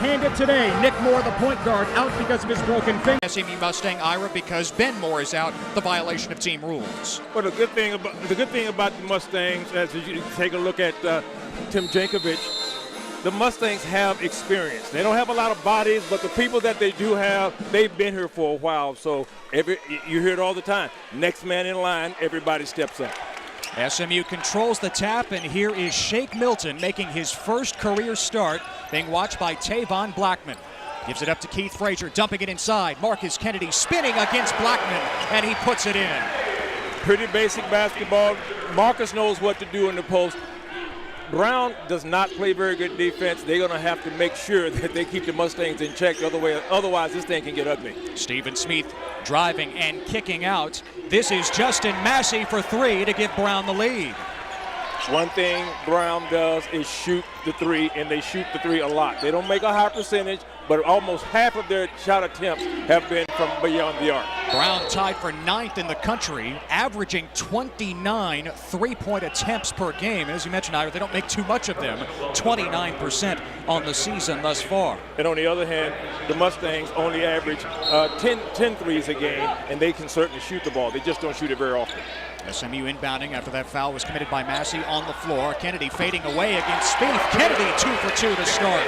red-handed today. Nick Moore, the point guard, out because of his broken finger. SMU Mustang Ira because Ben Moore is out, the violation of team rules. Well, the good thing about the Mustangs, as you take a look at Tim Jankovic, the Mustangs have experience. They don't have a lot of bodies, but the people that they do have, they've been here for a while. So you hear it all the time. Next man in line, everybody steps up. SMU controls the tap, and here is Shake Milton making his first career start, being watched by Tavon Blackman. Gives it up to Keith Frazier, dumping it inside. Marcus Kennedy spinning against Blackman, and he puts it in. Pretty basic basketball. Marcus knows what to do in the post. Brown does not play very good defense. They're going to have to make sure that they keep the Mustangs in check. Otherwise, this thing can get ugly. Stephen Smith driving and kicking out. This is Justin Massey for three to give Brown the lead. One thing Brown does is shoot the three, and they shoot the three a lot. They don't make a high percentage, but almost half of their shot attempts have been from beyond the arc. Brown tied for 9th in the country, averaging 29 three-point attempts per game. And as you mentioned, Ira, they don't make too much of them, 29% on the season thus far. And on the other hand, the Mustangs only average 10 threes a game, and they can certainly shoot the ball. They just don't shoot it very often. SMU inbounding after that foul was committed by Massey on the floor. Kennedy fading away against Spieth. Kennedy 2 for 2 to start.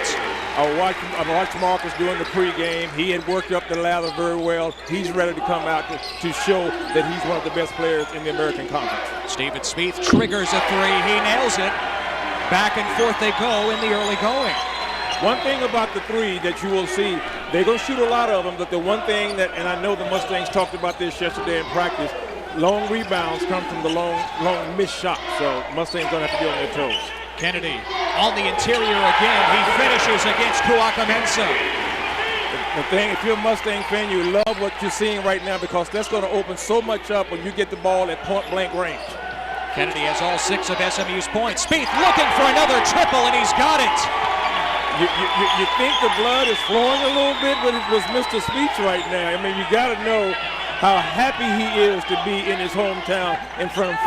I watched Marcus during the pregame. He had worked up the lather very well. He's ready to come out to show that he's one of the best players in the American Conference. Stephen Spieth triggers a three. He nails it. Back and forth they go in the early going. One thing about the three that you will see, they're going to shoot a lot of them, but the one thing that, and I know the Mustangs talked about this yesterday in practice, long rebounds come from the long missed shots, so Mustangs don't have to be on their toes. Kennedy on the interior again. He finishes against Kuaka-Mensah. The thing, if you're a Mustang fan, you love what you're seeing right now because that's going to open so much up when you get the ball at point-blank range. Kennedy has all 6 of SMU's points. Spieth looking for another triple, and he's got it. You think the blood is flowing a little bit, but it was Mr. Speech right now. I mean, you got to know how happy he is to be in his hometown in front of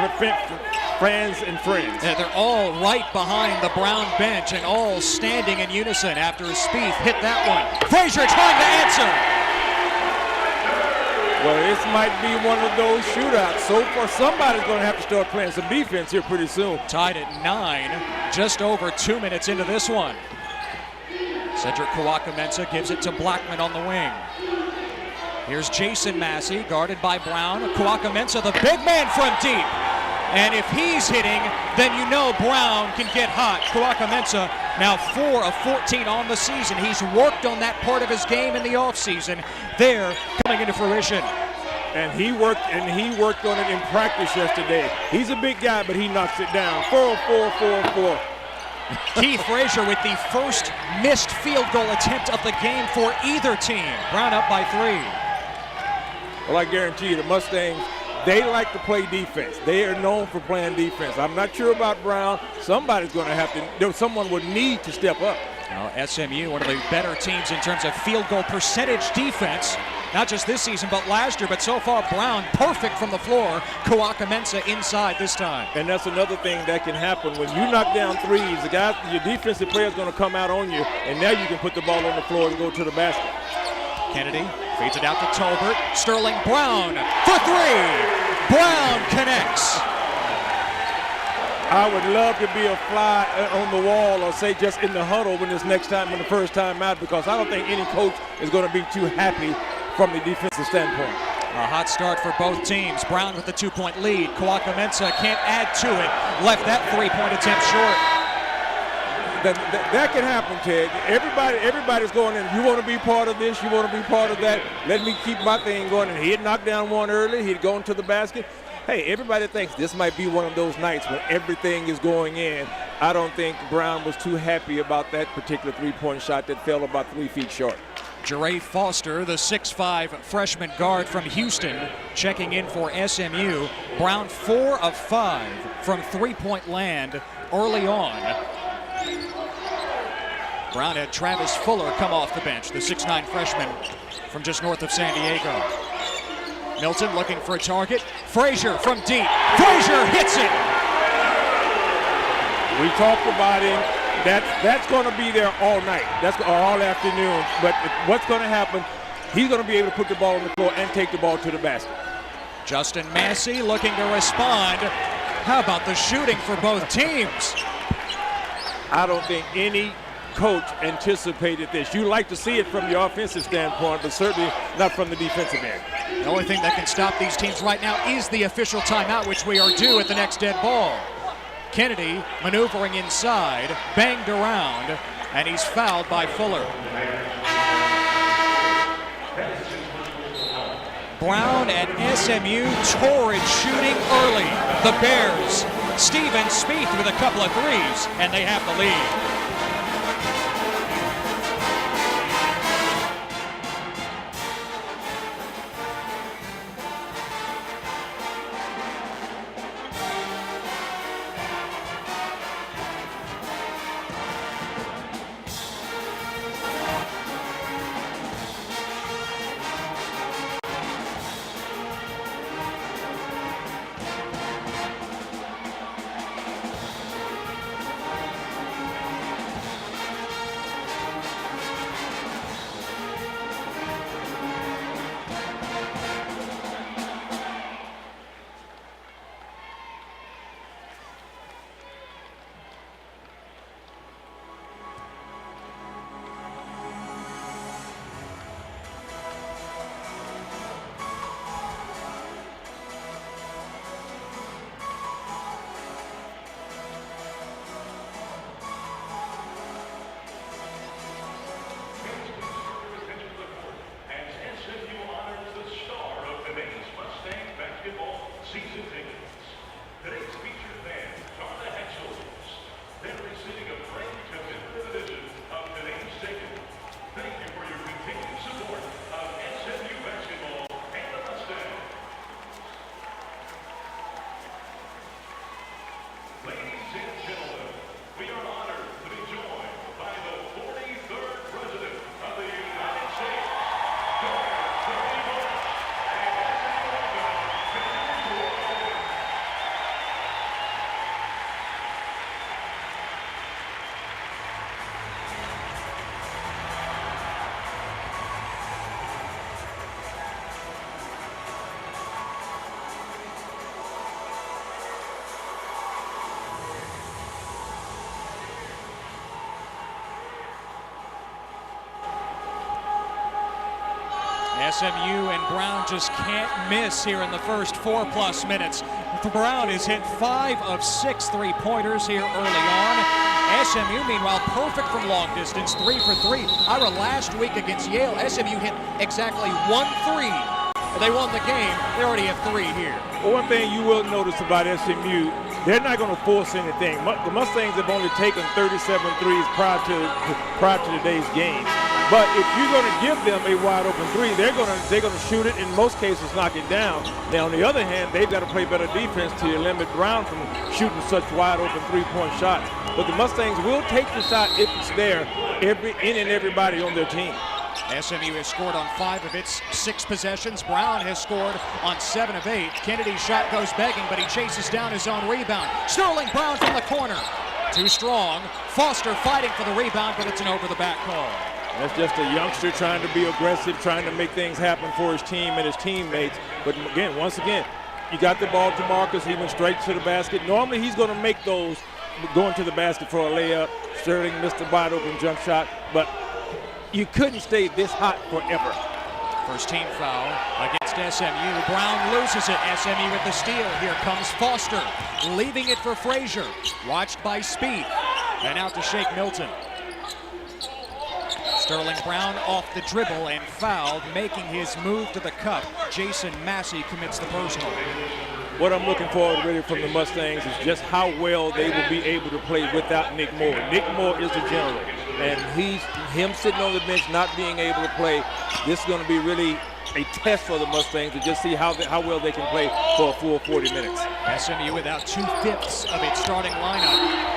fans and friends. Yeah, they're all right behind the Brown bench and all standing in unison after Spieth hit that one. Frazier trying to answer. Well, this might be one of those shootouts. So far, somebody's going to have to start playing some defense here pretty soon. Tied at 9, just over 2 minutes into this one. Cedric Kuaka-Mensah gives it to Blackman on the wing. Here's Jason Massey, guarded by Brown. Kuaka-Mensah, the big man from deep. And if he's hitting, then you know Brown can get hot. Kuaka-Mensah now 4 of 14 on the season. He's worked on that part of his game in the offseason. They're coming into fruition. And he worked on it in practice yesterday. He's a big guy, but he knocks it down. 4 of 4. Keith Frazier with the first missed field goal attempt of the game for either team. Brown up by 3. Well, I guarantee you, the Mustangs, they like to play defense. They are known for playing defense. I'm not sure about Brown. Somebody's going to have to, someone would need to step up. Now, SMU, one of the better teams in terms of field goal percentage defense, not just this season, but last year. But so far, Brown perfect from the floor. Kuaka-Mensah inside this time. And that's another thing that can happen. When you knock down threes, your defensive player is going to come out on you, and now you can put the ball on the floor and go to the basket. Kennedy feeds it out to Tolbert. Sterling Brown for 3. Brown connects. I would love to be a fly on the wall or say just in the huddle when the first time out, because I don't think any coach is going to be too happy from the defensive standpoint. A hot start for both teams. Brown with the 2-point lead. Kuaka-Mensah can't add to it. Left that 3-point attempt short. That can happen, Ted. Everybody's going in. You want to be part of this, you want to be part of that. Let me keep my thing going. And he had knocked down one early. He'd gone to the basket. Hey, everybody thinks this might be one of those nights when everything is going in. I don't think Brown was too happy about that particular 3-point shot that fell about 3 feet short. Jeray Foster, the 6'5 freshman guard from Houston, checking in for SMU. Brown 4 of 5 from 3-point land early on. Brown had Travis Fuller come off the bench, the 6'9 freshman from just north of San Diego. Milton looking for a target. Frazier from deep. Frazier hits it. We talked about him. That's going to be there all night. That's all afternoon. But what's going to happen, he's going to be able to put the ball on the floor and take the ball to the basket. Justin Massey looking to respond. How about the shooting for both teams? I don't think any coach anticipated this. You like to see it from the offensive standpoint, but certainly not from the defensive end. The only thing that can stop these teams right now is the official timeout, which we are due at the next dead ball. Kennedy maneuvering inside, banged around, and he's fouled by Fuller. Brown and SMU torrid shooting early. The Bears, Steven Spieth with a couple of threes, and they have the lead. SMU and Brown just can't miss here in the first 4+ minutes. Brown has hit 5 of 6 3-pointers here early on. SMU, meanwhile, perfect from long distance, 3 for 3. Ira, last week against Yale, SMU hit exactly 1 3. They won the game. They already have 3 here. Well, one thing you will notice about SMU, they're not going to force anything. The Mustangs have only taken 37 threes prior to today's game. But if you're going to give them a wide open three, they're going to shoot it, in most cases knock it down. Now, on the other hand, they've got to play better defense to limit Brown from shooting such wide open three-point shots. But the Mustangs will take the shot if it's there, in and everybody on their team. SMU has scored on 5 of its 6 possessions. Brown has scored on 7 of 8. Kennedy's shot goes begging, but he chases down his own rebound. Sterling Brown from the corner. Too strong. Foster fighting for the rebound, but it's an over-the-back call. That's just a youngster trying to be aggressive, trying to make things happen for his team and his teammates. But again, once again, you got the ball to Marcus. He went straight to the basket. Normally, he's going to make those going to the basket for a layup. Sterling missed a wide open jump shot, but you couldn't stay this hot forever. First team foul against SMU. Brown loses it. SMU with the steal. Here comes Foster, leaving it for Frazier. Watched by Spieth. And out to Shake Milton. Sterling Brown off the dribble and fouled, making his move to the cup. Jason Massey commits the personal. What I'm looking forward really from the Mustangs is just how well they will be able to play without Nick Moore. Nick Moore is the general, and him sitting on the bench not being able to play, this is going to be really a test for the Mustangs to just see how well they can play for a full 40 minutes. SMU without 2/5 of its starting lineup.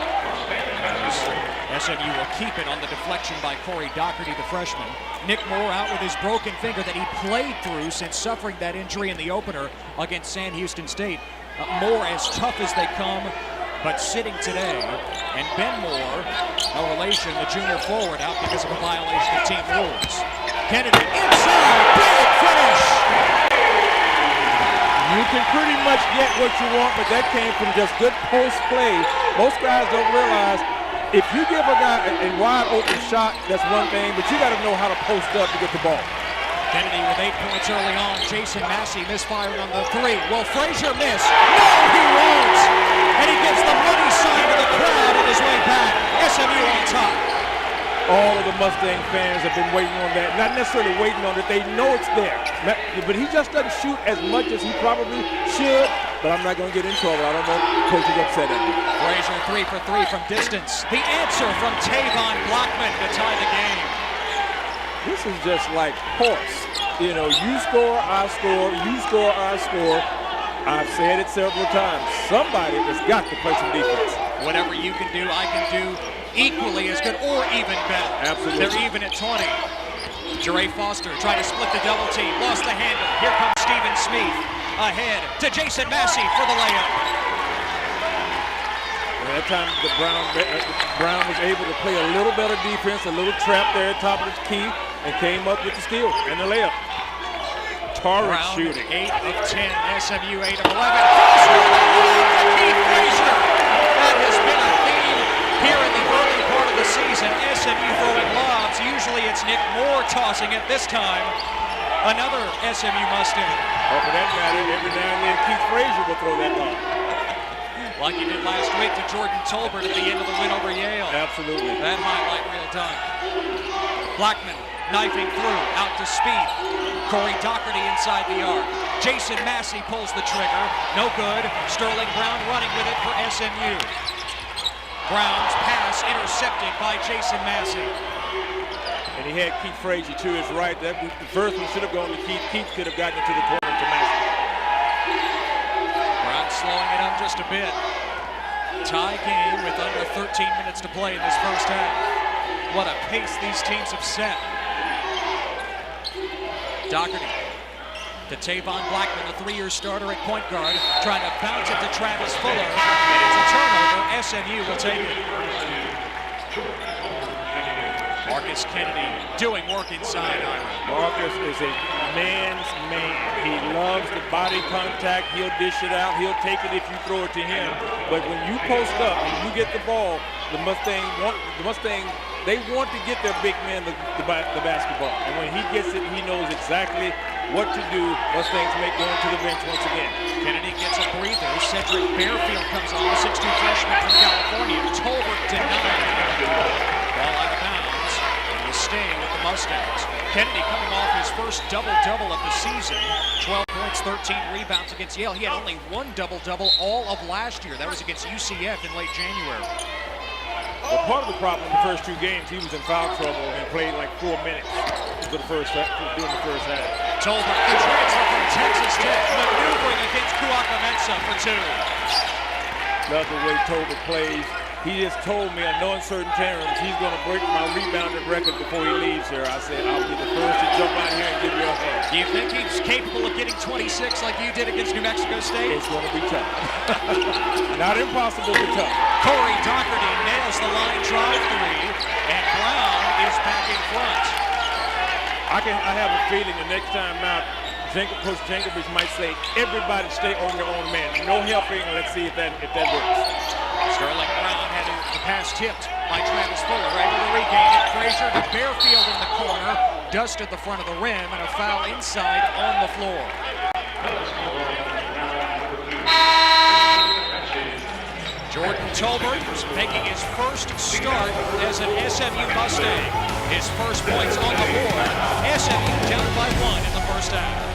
SMU will keep it on the deflection by Corey Doherty, the freshman. Nick Moore out with his broken finger that he played through since suffering that injury in the opener against San Houston State. Moore as tough as they come, but sitting today. And Ben Moore, no relation, the junior forward, out because of a violation of team rules. Kennedy inside, big finish! You can pretty much get what you want, but that came from just good post play. Most guys don't realize if you give a guy a wide open shot, that's one thing, but you got to know how to post up to get the ball. Kennedy with 8 points early on. Jason Massey misfiring on the three. Will Frazier miss? No, he won't! And he gives the money sign to the crowd on his way back. SMU on top. All of the Mustang fans have been waiting on that. Not necessarily waiting on it. They know it's there. But he just doesn't shoot as much as he probably should. But I'm not going to get in trouble. I don't know if Coach is upset at me. Frazier 3 for 3 from distance. The answer from Tavon Blackman to tie the game. This is just like horse. You know, you score, I score, you score, I score. I've said it several times. Somebody has got to play some defense. Whatever you can do, I can do equally as good or even better. Absolutely. They're even at 20. Jere Foster trying to split the double team. Lost the handle. Here comes Stephen Smith. Ahead to Jason Massey for the layup. That time Brown was able to play a little better defense, a little trap there at top of the key, and came up with the steal and the layup. Torrent Brown, shooting. 8 of 10. SMU 8 of 11. Keith Frazier. That has been a theme here in the early part of the season. SMU throwing lobs. Usually it's Nick Moore tossing it. This time, another SMU Mustang. Oh, for that matter, every now and then Keith Frazier will throw that lob. Like he did last week to Jordan Tolbert at the end of the win over Yale. Absolutely. That highlight reel done. Blackman knifing through, out to Speed. Corey Doherty inside the arc. Jason Massey pulls the trigger. No good. Sterling Brown running with it for SMU. Brown's pass intercepted by Jason Massey. And he had Keith Frazier to his right. The first one should have gone to Keith. Keith could have gotten it to the corner to Massey. Brown slowing it up just a bit. Tie game with under 13 minutes to play in this first half. What a pace these teams have set. Doherty to Tavon Blackman, the 3-year starter at point guard, trying to bounce it to Travis Fuller. And it's a turnover. SMU will take it. Marcus Kennedy doing work inside. Marcus is a man's man. He loves the body contact. He'll dish it out. He'll take it if you throw it to him. But when you post up and you get the ball, the Mustang, they want to get their big man the basketball. And when he gets it, he knows exactly what to do. Mustangs make going to the bench once again. Kennedy gets a breather. Cedric Bearfield comes on, the 6'2" freshman from California. Tolbert denied. Ball out of bounds. And will stay with the Mustangs. Kennedy coming off his first double-double of the season. 12 points, 13 rebounds against Yale. He had only one double-double all of last year. That was against UCF in late January. Well, part of the problem in the first 2 games, he was in foul trouble and played like 4 minutes during the first half. Tolbert, the transfer from Texas Tech, maneuvering against Kuaka-Mensah for 2. Love the way Tolbert plays. He just told me, in no uncertain terms, he's going to break my rebounding record before he leaves here. I said, I'll be the first to jump out here and give you a hug. Do you think he's capable of getting 26 like you did against New Mexico State? It's going to be tough. Not impossible, but tough. Corey Doherty nails the line drive 3, and Brown is back in front. I have a feeling the next time out, Coach Jankovic might say, everybody stay on your own man. No helping. Let's see if that works. Sterling Brown had the pass tipped by Travis Fuller. Able to regain it. Frazier to Bearfield in the corner. Dusted the front of the rim, and a foul inside on the floor. Jordan Tolbert is making his first start as an SMU Mustang. His first points on the board. SMU down by 1 in the first half.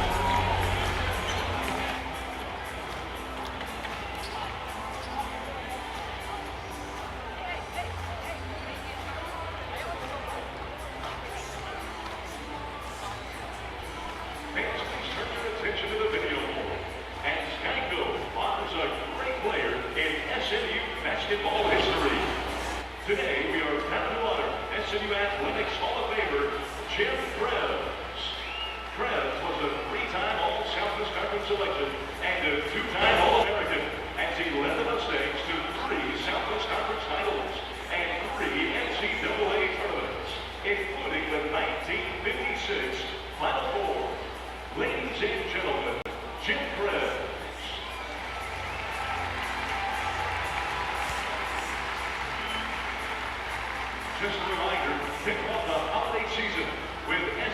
Today, we are proud to honor SMU Athletics Hall of Famer Jim Krebs. Krebs was a 3-time All-Southwest Conference selection and a 2-time All-American as he led the Mustangs to 3 Southwest Conference titles.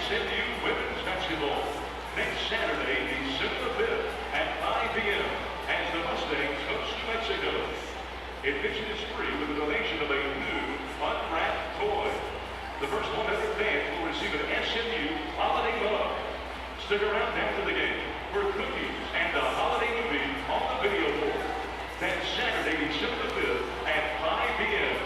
SMU women's basketball. Next Saturday, December 5th at 5 p.m. as the Mustangs host New Mexico. Admission is free with a donation of a new unwrapped toy. The first 100 fans will receive an SMU holiday mug. Stick around after the game for cookies and a holiday movie on the video board. That's Saturday, December 5th at 5 p.m.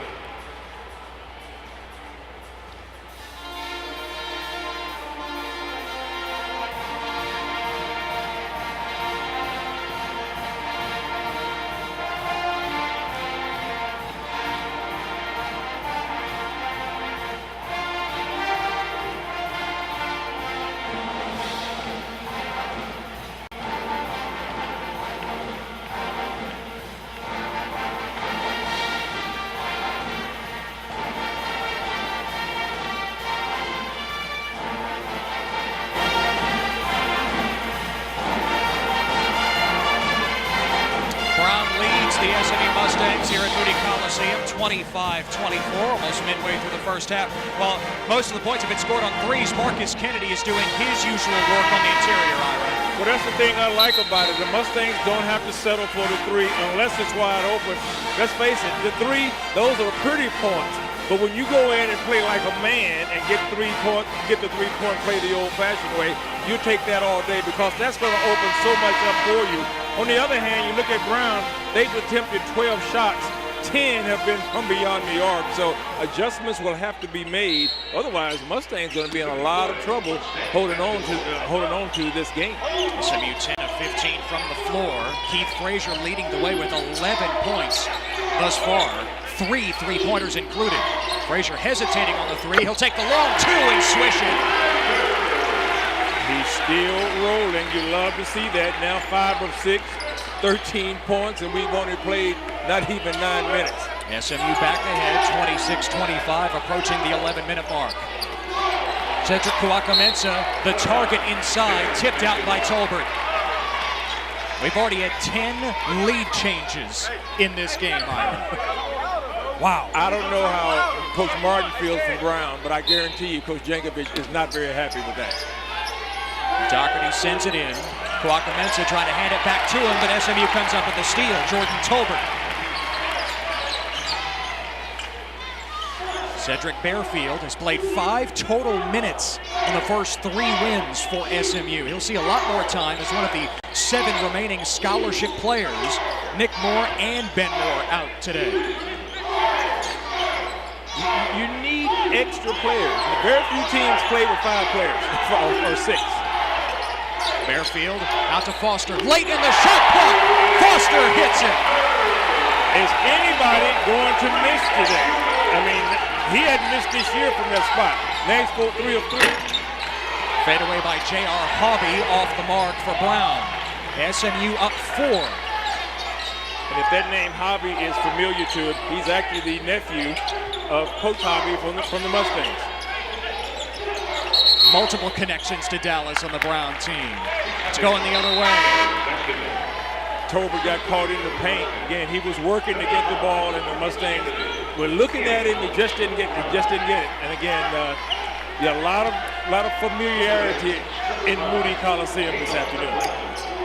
The SMU Mustangs here at Moody Coliseum, 25-24, almost midway through the first half. Well, most of the points have been scored on threes. Marcus Kennedy is doing his usual work on the interior, Ira. Well, that's the thing I like about it. The Mustangs don't have to settle for the three unless it's wide open. Let's face it, the three, those are pretty points. But when you go in and play like a man and get the three-point play the old-fashioned way, you take that all day because that's going to open so much up for you. On the other hand, you look at Brown, they've attempted 12 shots. 10 have been from beyond the arc, so adjustments will have to be made. Otherwise, Mustangs going to be in a lot of trouble holding on to this game. SMU 10 of 15 from the floor. Keith Frazier leading the way with 11 points thus far. 3 three-pointers included. Frazier hesitating on the three. He'll take the long two and swish it. He's still rolling. You love to see that. Now 5 of 6, 13 points, and we've only played not even 9 minutes. SMU back ahead, 26-25, approaching the 11-minute mark. Cedric Kouakamensah, the target inside, tipped out by Tolbert. We've already had 10 lead changes in this game, Ira. Wow. I don't know how Coach Martin feels from Brown, but I guarantee you Coach Jankovic is not very happy with that. Doherty sends it in. Kouakamensah trying to hand it back to him, but SMU comes up with the steal. Jordan Tolbert. Cedric Bearfield has played 5 total minutes in the first 3 wins for SMU. He'll see a lot more time as one of the 7 remaining scholarship players. Nick Moore and Ben Moore out today. You need extra players. Very few teams play with 5 players or 6. Bearfield out to Foster. Late in the shot clock. Foster hits it. Is anybody going to miss today? I mean, he hadn't missed this year from that spot. Now he's scored 3 of 3. Fade away by J.R. Hobby off the mark for Brown. SMU up 4. And if that name Hobby is familiar to it, he's actually the nephew of Coach Hobby from the Mustangs. Multiple connections to Dallas on the Brown team. It's going the other way. Tolbert got caught in the paint. Again, he was working to get the ball, and the Mustangs were looking at him. He just didn't get it. And again, a lot of familiarity in Moody Coliseum this afternoon.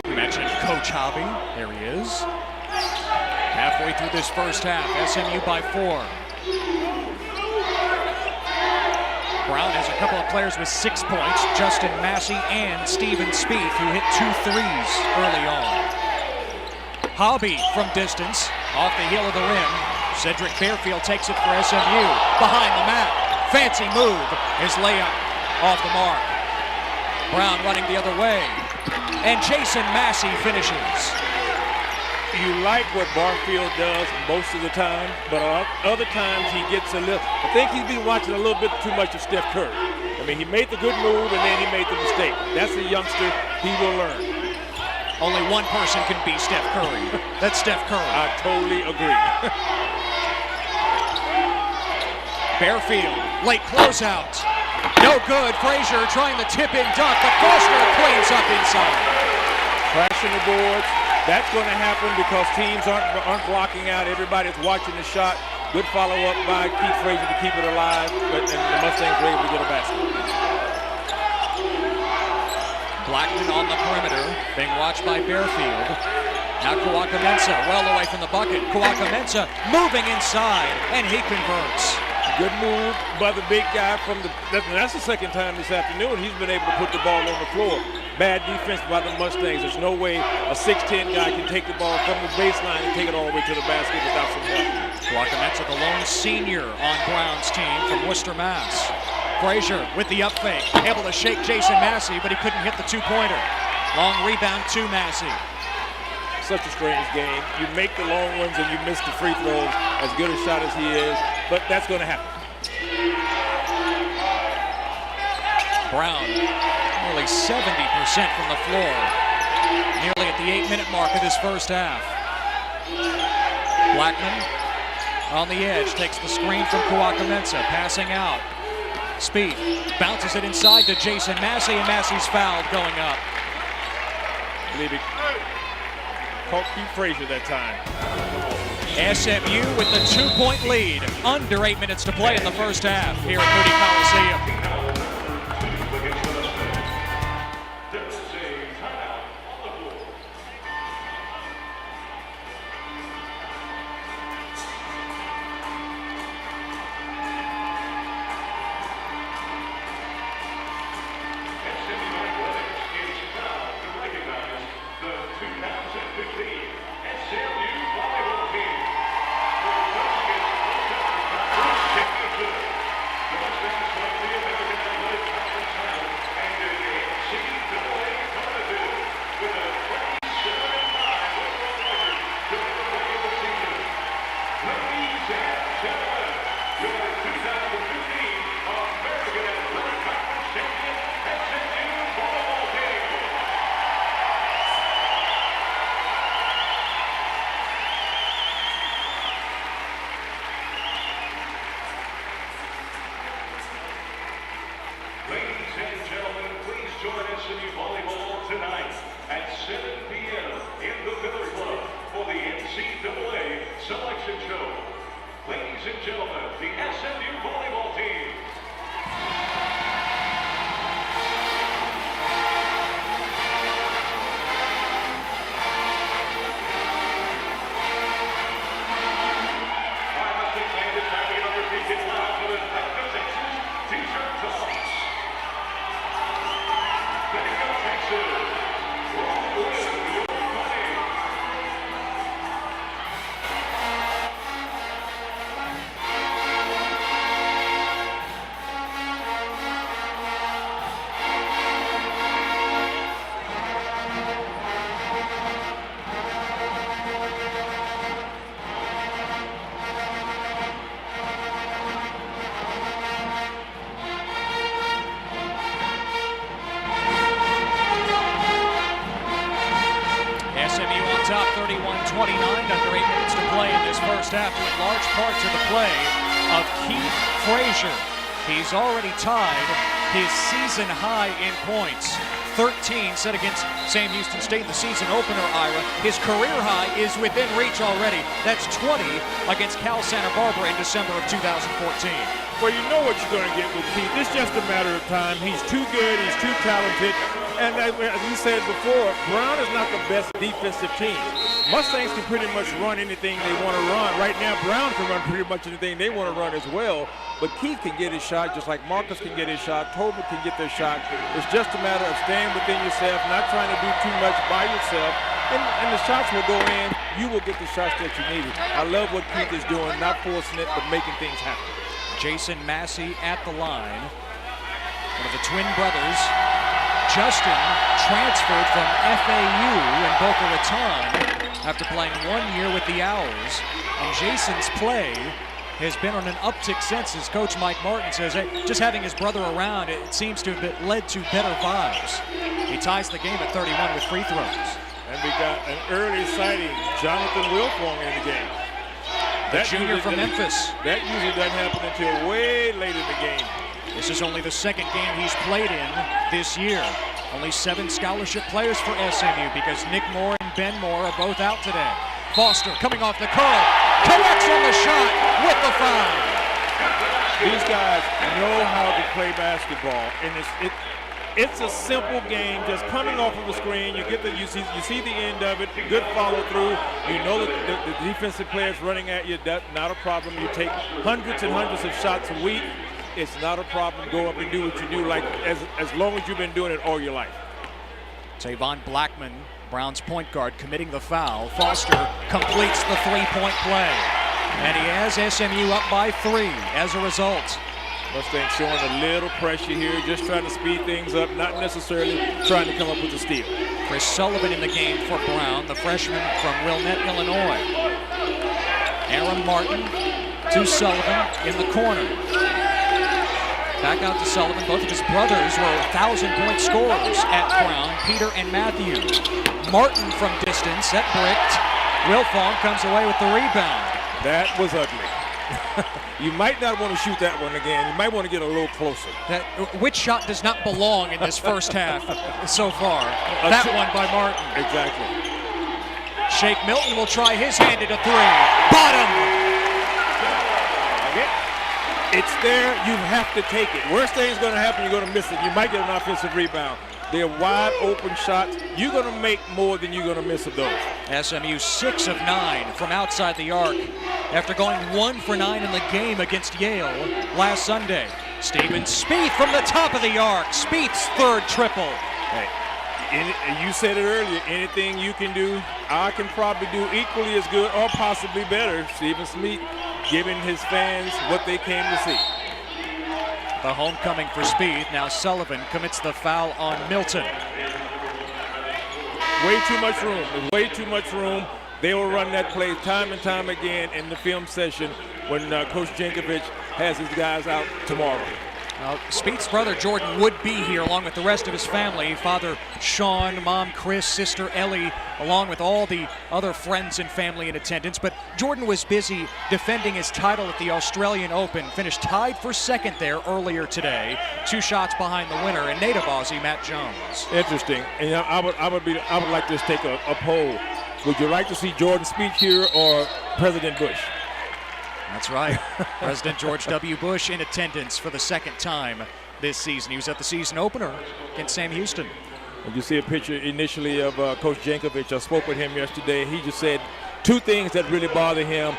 You mentioned Coach Hobby. There he is. Halfway through this first half, SMU by 4. Brown has a couple of players with 6 points, Justin Massey and Steven Spieth, who hit 2 threes early on. Hobby from distance, off the heel of the rim. Cedric Bearfield takes it for SMU, behind the mat. Fancy move, his layup off the mark. Brown running the other way, and Jason Massey finishes. You like what Barfield does most of the time, but other times he gets a little. I think he's been watching a little bit too much of Steph Curry. I mean, he made the good move and then he made the mistake. That's a youngster. He will learn. Only one person can be Steph Curry. That's Steph Curry. I totally agree. Bearfield, late closeout. No good. Frazier trying to tip in dunk, but Foster cleans up inside. Crashing the boards. That's going to happen because teams aren't blocking out. Everybody's watching the shot. Good follow-up by Keith Frazier to keep it alive, and the Mustangs were able to get a basket. Blackman on the perimeter, being watched by Bearfield. Now Kawaka-Mensah well away from the bucket. Kawaka-Mensah moving inside, and he converts. Good move by the big guy that's the second time this afternoon he's been able to put the ball on the floor. Bad defense by the Mustangs. There's no way a 6'10 guy can take the ball from the baseline and take it all the way to the basket without some help. Kawaka-Mensah, the lone senior on Brown's team from Worcester, Mass. Frazier with the up fake, able to shake Jason Massey, but he couldn't hit the two-pointer. Long rebound to Massey. Such a strange game. You make the long ones and you miss the free throws. As good a shot as he is, but that's going to happen. Brown, nearly 70% from the floor. Nearly at the 8-minute mark of this first half. Blackman on the edge, takes the screen from Kawaka-Mensah, passing out. Speed, bounces it inside to Jason Massey, and Massey's fouled going up. I believe it caught Keith Frazier that time. SMU with the 2-point lead. Under 8 minutes to play in the first half here at Moody Coliseum. Top 31-29, under 8 minutes to play in this first half, due in large part to the play of Keith Frazier. He's already tied his season high in points. 13 set against Sam Houston State in the season opener, Ira. His career high is within reach already. That's 20 against Cal Santa Barbara in December of 2014. Well, you know what you're going to get with Keith. It's just a matter of time. He's too good. He's too talented. And as we said before, Brown is not the best defensive team. Mustangs can pretty much run anything they want to run. Right now, Brown can run pretty much anything they want to run as well. But Keith can get his shot just like Marcus can get his shot. Tolbert can get their shot. It's just a matter of staying within yourself, not trying to do too much by yourself. And the shots will go in. You will get the shots that you needed. I love what Keith is doing, not forcing it, but making things happen. Jason Massey at the line. One of the twin brothers. Justin transferred from FAU in Boca Raton after playing 1 year with the Owls. And Jason's play has been on an uptick since, as Coach Mike Martin says, hey, just having his brother around, it seems to have led to better vibes. He ties the game at 31 with free throws. And we got an early sighting, Jonathan Wilfong in the game. The junior from Memphis. That usually doesn't happen until way late in the game. This is only the second game he's played in this year. Only 7 scholarship players for SMU because Nick Moore and Ben Moore are both out today. Foster coming off the curl, connects on the shot with the foul. These guys know how to play basketball, and It's a simple game, just coming off of the screen. You see the end of it. Good follow through. You know that the defensive players running at you. That's not a problem. You take hundreds and hundreds of shots a week. It's not a problem. Go up and do what you do, like as long as you've been doing it all your life. Tavon Blackman, Brown's point guard, committing the foul. Foster completes the three-point play, and he has SMU up by 3 as a result. Mustangs showing a little pressure here, just trying to speed things up, not necessarily trying to come up with a steal. Chris Sullivan in the game for Brown, the freshman from Wilmette, Illinois. Aaron Martin to Sullivan in the corner. Back out to Sullivan. Both of his brothers were 1,000-point scorers at Brown, Peter and Matthew. Martin from distance, that bricked. Wilfong comes away with the rebound. That was ugly. You might not want to shoot that one again. You might want to get a little closer. Which shot does not belong in this first half so far? That one by Martin. Exactly. Shake Milton will try his hand at a 3. Bottom! It's there. You have to take it. Worst thing's going to happen, you're going to miss it. You might get an offensive rebound. They're wide open shots. You're going to make more than you're going to miss of those. SMU 6 of 9 from outside the arc after going 1 for 9 in the game against Yale last Sunday. Steven Spieth from the top of the arc. Spieth's third triple. Hey, you said it earlier, anything you can do, I can probably do equally as good or possibly better. Steven Spieth giving his fans what they came to see. The homecoming for Spieth. Now Sullivan commits the foul on Milton. Way too much room. There's way too much room. They will run that play time and time again in the film session when Coach Jankovic has his guys out tomorrow. Spieth's brother Jordan would be here along with the rest of his family. Father Sean, Mom Chris, Sister Ellie, along with all the other friends and family in attendance. But Jordan was busy defending his title at the Australian Open. Finished tied for second there earlier today. 2 shots behind the winner and native Aussie Matt Jones. Interesting. And I would like to take a poll. Would you like to see Jordan Spieth here or President Bush? That's right. President George W. Bush in attendance for the second time this season. He was at the season opener against Sam Houston. And you see a picture initially of Coach Jankovic. I spoke with him yesterday. He just said 2 things that really bother him.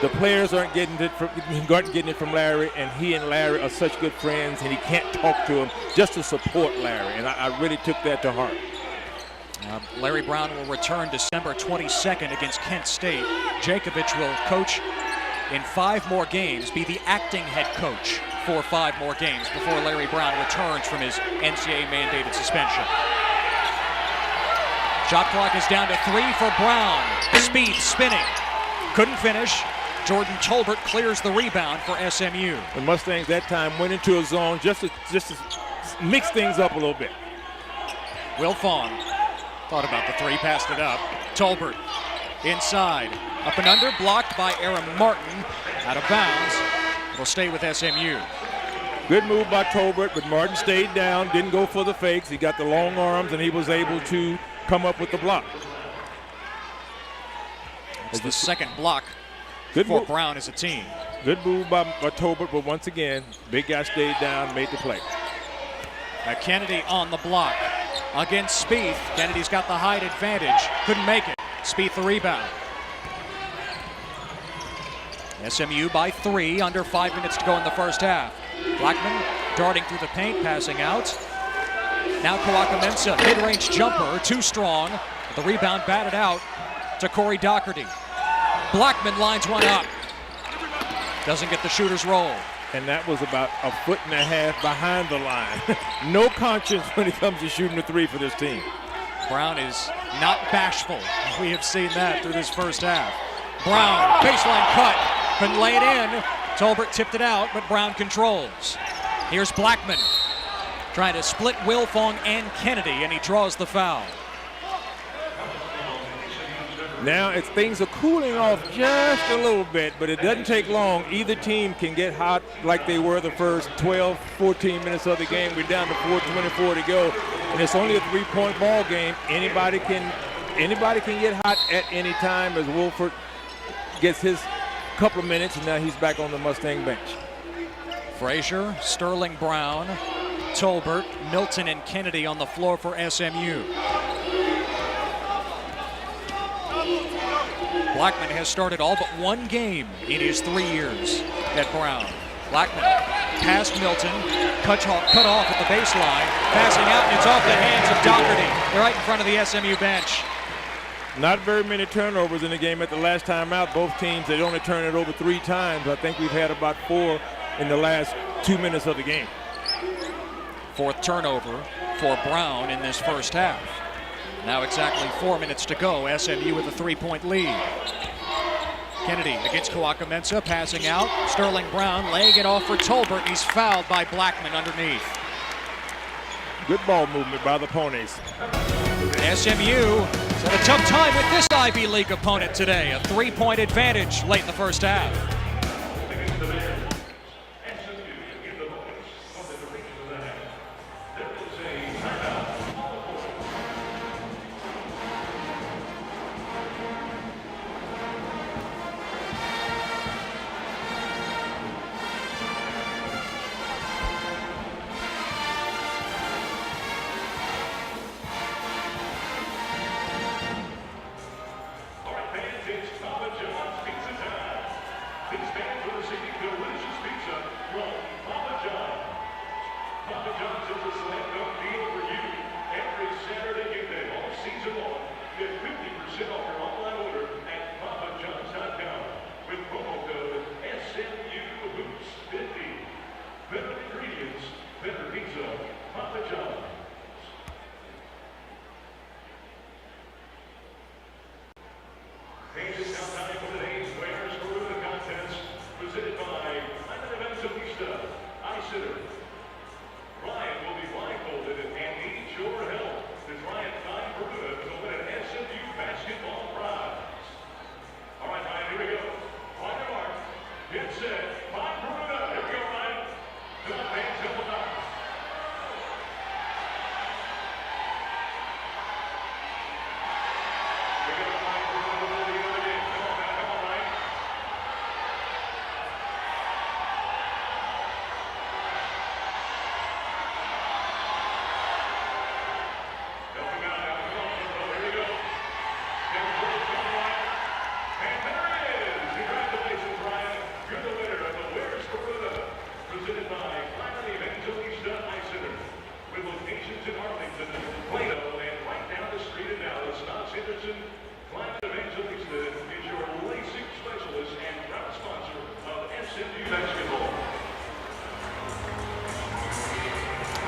The players aren't getting it from Larry, and he and Larry are such good friends, and he can't talk to him just to support Larry. And I really took that to heart. Larry Brown will return December 22nd against Kent State. Jankovic will coach in 5 more games, be the acting head coach for 5 more games before Larry Brown returns from his NCAA-mandated suspension. Shot clock is down to 3 for Brown. Spieth spinning. Couldn't finish. Jordan Tolbert clears the rebound for SMU. The Mustangs that time went into a zone just to mix things up a little bit. Wilfong thought about the 3, passed it up. Tolbert inside. Up and under, blocked by Aaron Martin. Out of bounds. It'll stay with SMU. Good move by Tolbert, but Martin stayed down, didn't go for the fakes. He got the long arms, and he was able to come up with the block. It's the second block good for move. Brown as a team. Good move by Tolbert, but once again, big guy stayed down, made the play. Kennedy on the block against Spieth. Kennedy's got the height advantage. Couldn't make it. Spieth the rebound. SMU by 3, under 5 minutes to go in the first half. Blackman darting through the paint, passing out. Now Kawaka-Mensah, mid-range jumper, too strong. The rebound batted out to Corey Doherty. Blackman lines one up. Doesn't get the shooter's roll. And that was about 1.5 feet behind the line. No conscience when it comes to shooting a 3 for this team. Brown is not bashful. We have seen that through this first half. Brown, baseline cut. Couldn't lay it in. Tolbert tipped it out, but Brown controls. Here's Blackman trying to split Wilfong and Kennedy, and he draws the foul. Now things are cooling off just a little bit, but it doesn't take long. Either team can get hot like they were the first 12, 14 minutes of the game. We're down to 4:24 to go, and it's only a 3-point ball game. Anybody can get hot at any time as Wolford gets his couple of minutes, and now he's back on the Mustang bench. Frazier, Sterling Brown, Tolbert, Milton, and Kennedy on the floor for SMU. Blackman has started all but one game in his 3 years at Brown. Blackman past Milton, cut off at the baseline, passing out, and it's off the hands of Doherty. They're right in front of the SMU bench. Not very many turnovers in the game at the last time out. Both teams, they only turned it over 3 times. I think we've had about 4 in the last 2 minutes of the game. 4th turnover for Brown in this first half. Now exactly 4 minutes to go. SMU with a 3-point lead. Kennedy against Kawaka-Mensah, passing out. Sterling Brown laying it off for Tolbert. He's fouled by Blackman underneath. Good ball movement by the Ponies. SMU has had a tough time with this Ivy League opponent today. A 3-point advantage late in the first half.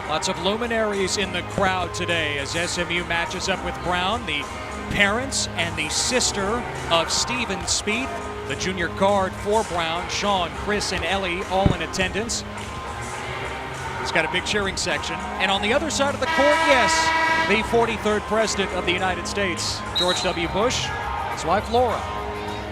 Lots of luminaries in the crowd today as SMU matches up with Brown. The parents and the sister of Steven Spieth, the junior guard for Brown. Sean, Chris, and Ellie all in attendance. It's got a big cheering section. And on the other side of the court, yes, the 43rd President of the United States, George W. Bush, his wife Laura.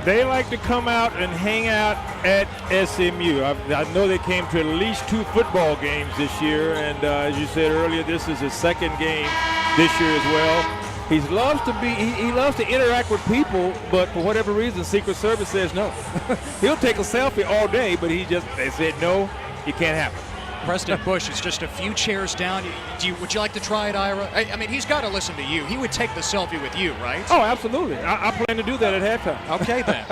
They like to come out and hang out at SMU. I know they came to at least 2 football games this year, and as you said earlier, this is his 2nd game this year as well. He loves to interact with people, but for whatever reason, Secret Service says no. He'll take a selfie all day, but they said no, it can't happen. President Bush is just a few chairs down. Would you like to try it, Ira? I mean, he's got to listen to you. He would take the selfie with you, right? Oh, absolutely. I plan to do that at halftime. Okay, then.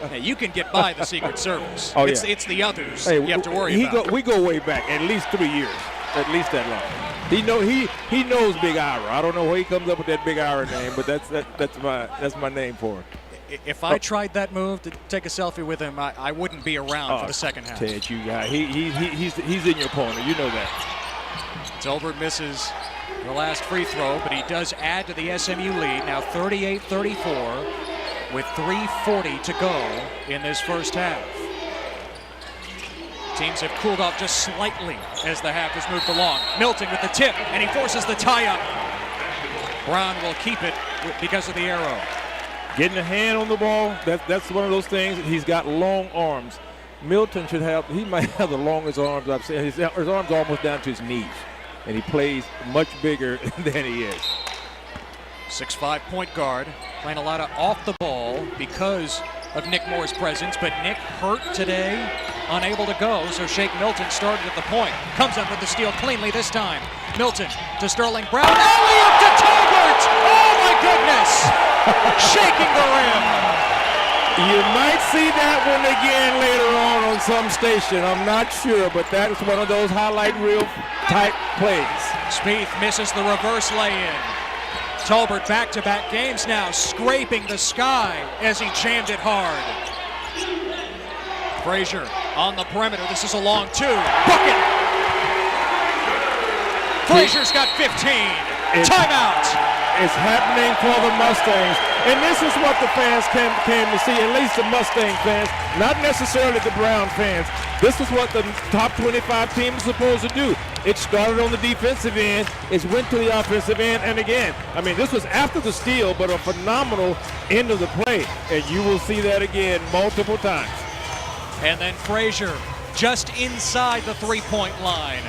Hey, you can get by the Secret Service. Oh, it's the others you have to worry about. We go way back, at least 3 years, at least that long. He knows Big Ira. I don't know where he comes up with that Big Ira name, but that's my name for him. If I tried that move to take a selfie with him, I wouldn't be around for the second half. Ted, you guy, he's in your corner. You know that. Tolbert misses the last free throw, but he does add to the SMU lead. Now 38-34 with 3:40 to go in this first half. Teams have cooled off just slightly as the half has moved along. Milton with the tip, and he forces the tie-up. Brown will keep it because of the arrow. Getting a hand on the ball, that's one of those things. He's got long arms. Milton he might have the longest arms I've seen. His arms are almost down to his knees, and he plays much bigger than he is. 6'5" point guard, playing a lot of off the ball because of Nick Moore's presence, but Nick hurt today, unable to go, so Shake Milton started at the point. Comes up with the steal cleanly this time. Milton to Sterling Brown. Alley-oop to Tolbert! Oh my goodness! Shaking the rim. You might see that one again later on some station. I'm not sure, but that is one of those highlight reel type plays. Spieth misses the reverse lay-in. Tolbert back-to-back games now, scraping the sky as he jammed it hard. Frazier on the perimeter. This is a long two. Bucket! Frazier's got 15. Timeout! It's happening for the Mustangs. And this is what the fans came to see, at least the Mustang fans, not necessarily the Brown fans. This is what the top 25 team is supposed to do. It started on the defensive end, it went to the offensive end, and again, I mean, this was after the steal, but a phenomenal end of the play. And you will see that again multiple times. And then Frazier just inside the three-point line.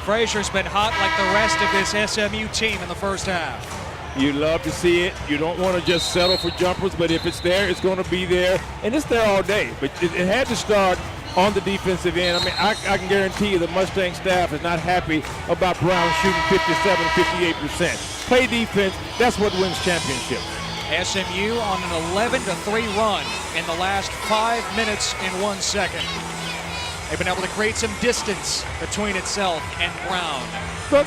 Frazier's been hot like the rest of this SMU team in the first half. You love to see it. You don't want to just settle for jumpers, but if it's there, it's going to be there. And it's there all day. But it had to start on the defensive end. I mean, I can guarantee you the Mustang staff is not happy about Brown shooting 57-58%. Play defense, that's what wins championships. SMU on an 11-3 run in the last 5 minutes and 1 second. They've been able to create some distance between itself and Brown. But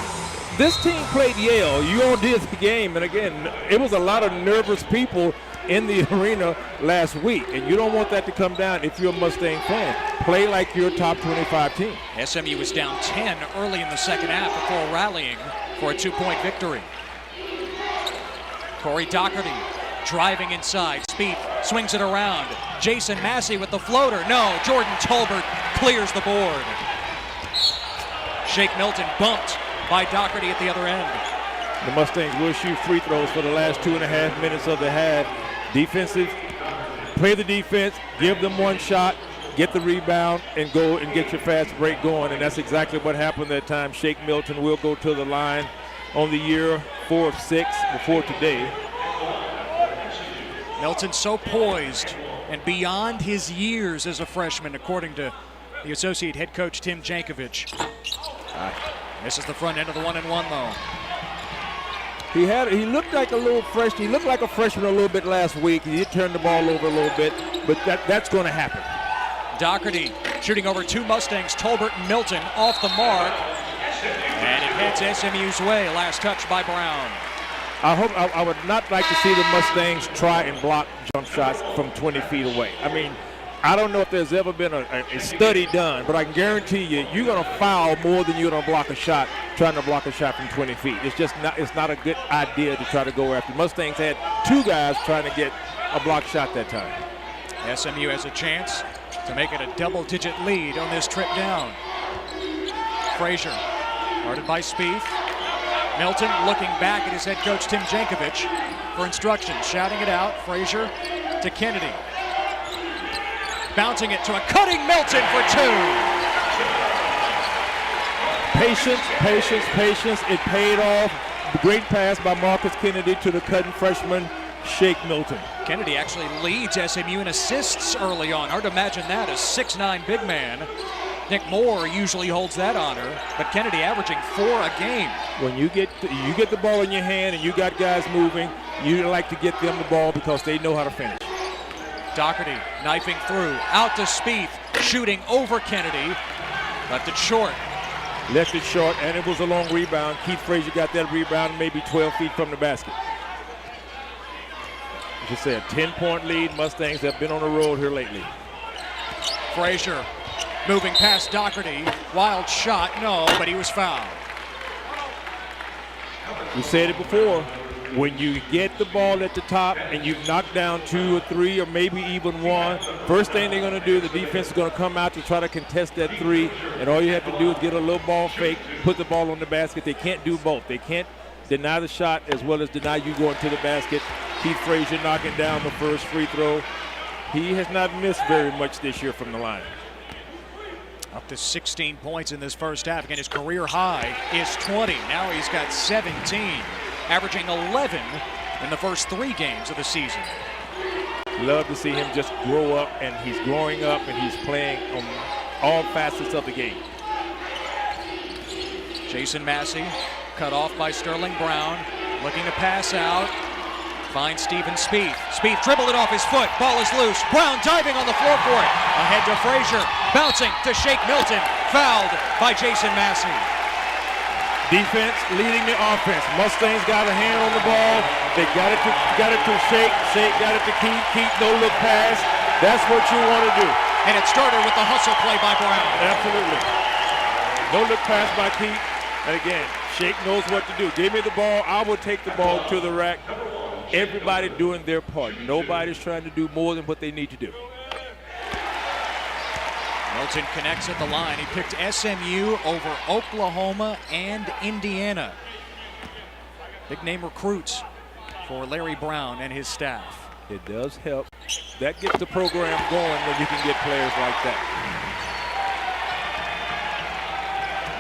this team played Yale. You all did the game, and again, it was a lot of nervous people in the arena last week, and you don't want that to come down if you're a Mustang fan. Play like you're a top 25 team. SMU was down 10 early in the second half before rallying for a 2-point victory. Corey Doherty driving inside. Spieth swings it around. Jason Massey with the floater. No, Jordan Tolbert clears the board. Shake Milton bumped by Doherty at the other end. The Mustangs will shoot free throws for the last 2.5 minutes of the half. Defensive, play the defense, give them one shot, get the rebound, and go and get your fast break going. And that's exactly what happened that time. Shake Milton will go to the line on the year 4 of 6 before today. Milton so poised and beyond his years as a freshman, according to the associate head coach Tim Jankovic. This is the front end of the 1-and-1 though. He looked like a little fresh. He looked like a freshman a little bit last week. He did turn the ball over a little bit, but that's going to happen. Doherty shooting over two Mustangs, Tolbert and Milton off the mark, and it heads SMU's way. Last touch by Brown. I would not like to see the Mustangs try and block jump shots from 20 feet away. I mean, I don't know if there's ever been a study done, but I can guarantee you're going to foul more than you're going to block a shot, trying to block a shot from 20 feet. It's not a good idea to try to go after. Mustangs had two guys trying to get a block shot that time. SMU has a chance to make it a double-digit lead on this trip down. Frazier, guarded by Spieth. Milton looking back at his head coach Tim Jankovic for instructions, shouting it out. Frazier to Kennedy. Bouncing it to a cutting Milton for two. Patience, patience, patience. It paid off. The great pass by Marcus Kennedy to the cutting freshman, Shake Milton. Kennedy actually leads SMU in assists early on. Hard to imagine that, a 6'9" big man. Nick Moore usually holds that honor, but Kennedy averaging 4 a game. When you get the ball in your hand and you got guys moving, you like to get them the ball because they know how to finish. Doherty knifing through, out to Spieth, shooting over Kennedy, left it short. Left it short, and it was a long rebound. Keith Frazier got that rebound maybe 12 feet from the basket. As you said, 10-point lead. Mustangs have been on the road here lately. Frazier moving past Doherty. Wild shot, no, but he was fouled. We said it before. When you get the ball at the top and you've knocked down 2 or 3 or maybe even 1, first thing they're going to do, the defense is going to come out to try to contest that 3, and all you have to do is get a little ball fake, put the ball on the basket. They can't do both. They can't deny the shot as well as deny you going to the basket. Keith Frazier knocking down the first free throw. He has not missed very much this year from the line. Up to 16 points in this first half. Again, his career high is 20. Now he's got 17, averaging 11 in the first 3 games of the season. Love to see him just grow up, and he's growing up, and he's playing on all facets of the game. Jason Massey cut off by Sterling Brown, looking to pass out. Finds Stephen Spieth. Spieth dribbled it off his foot. Ball is loose. Brown diving on the floor for it. Ahead to Frazier. Bouncing to Shake Milton. Fouled by Jason Massey. Defense leading the offense. Mustangs got a hand on the ball. They got it to Shake. Shake got it to Keith. Keith no look pass. That's what you want to do. And it started with the hustle play by Brown. Absolutely. No look pass by Keith. And again, Shake knows what to do. Give me the ball. I will take the ball to the rack. Everybody doing their part. Nobody's trying to do more than what they need to do. Milton connects at the line. He picked SMU over Oklahoma and Indiana. Big name recruits for Larry Brown and his staff. It does help. That gets the program going when you can get players like that.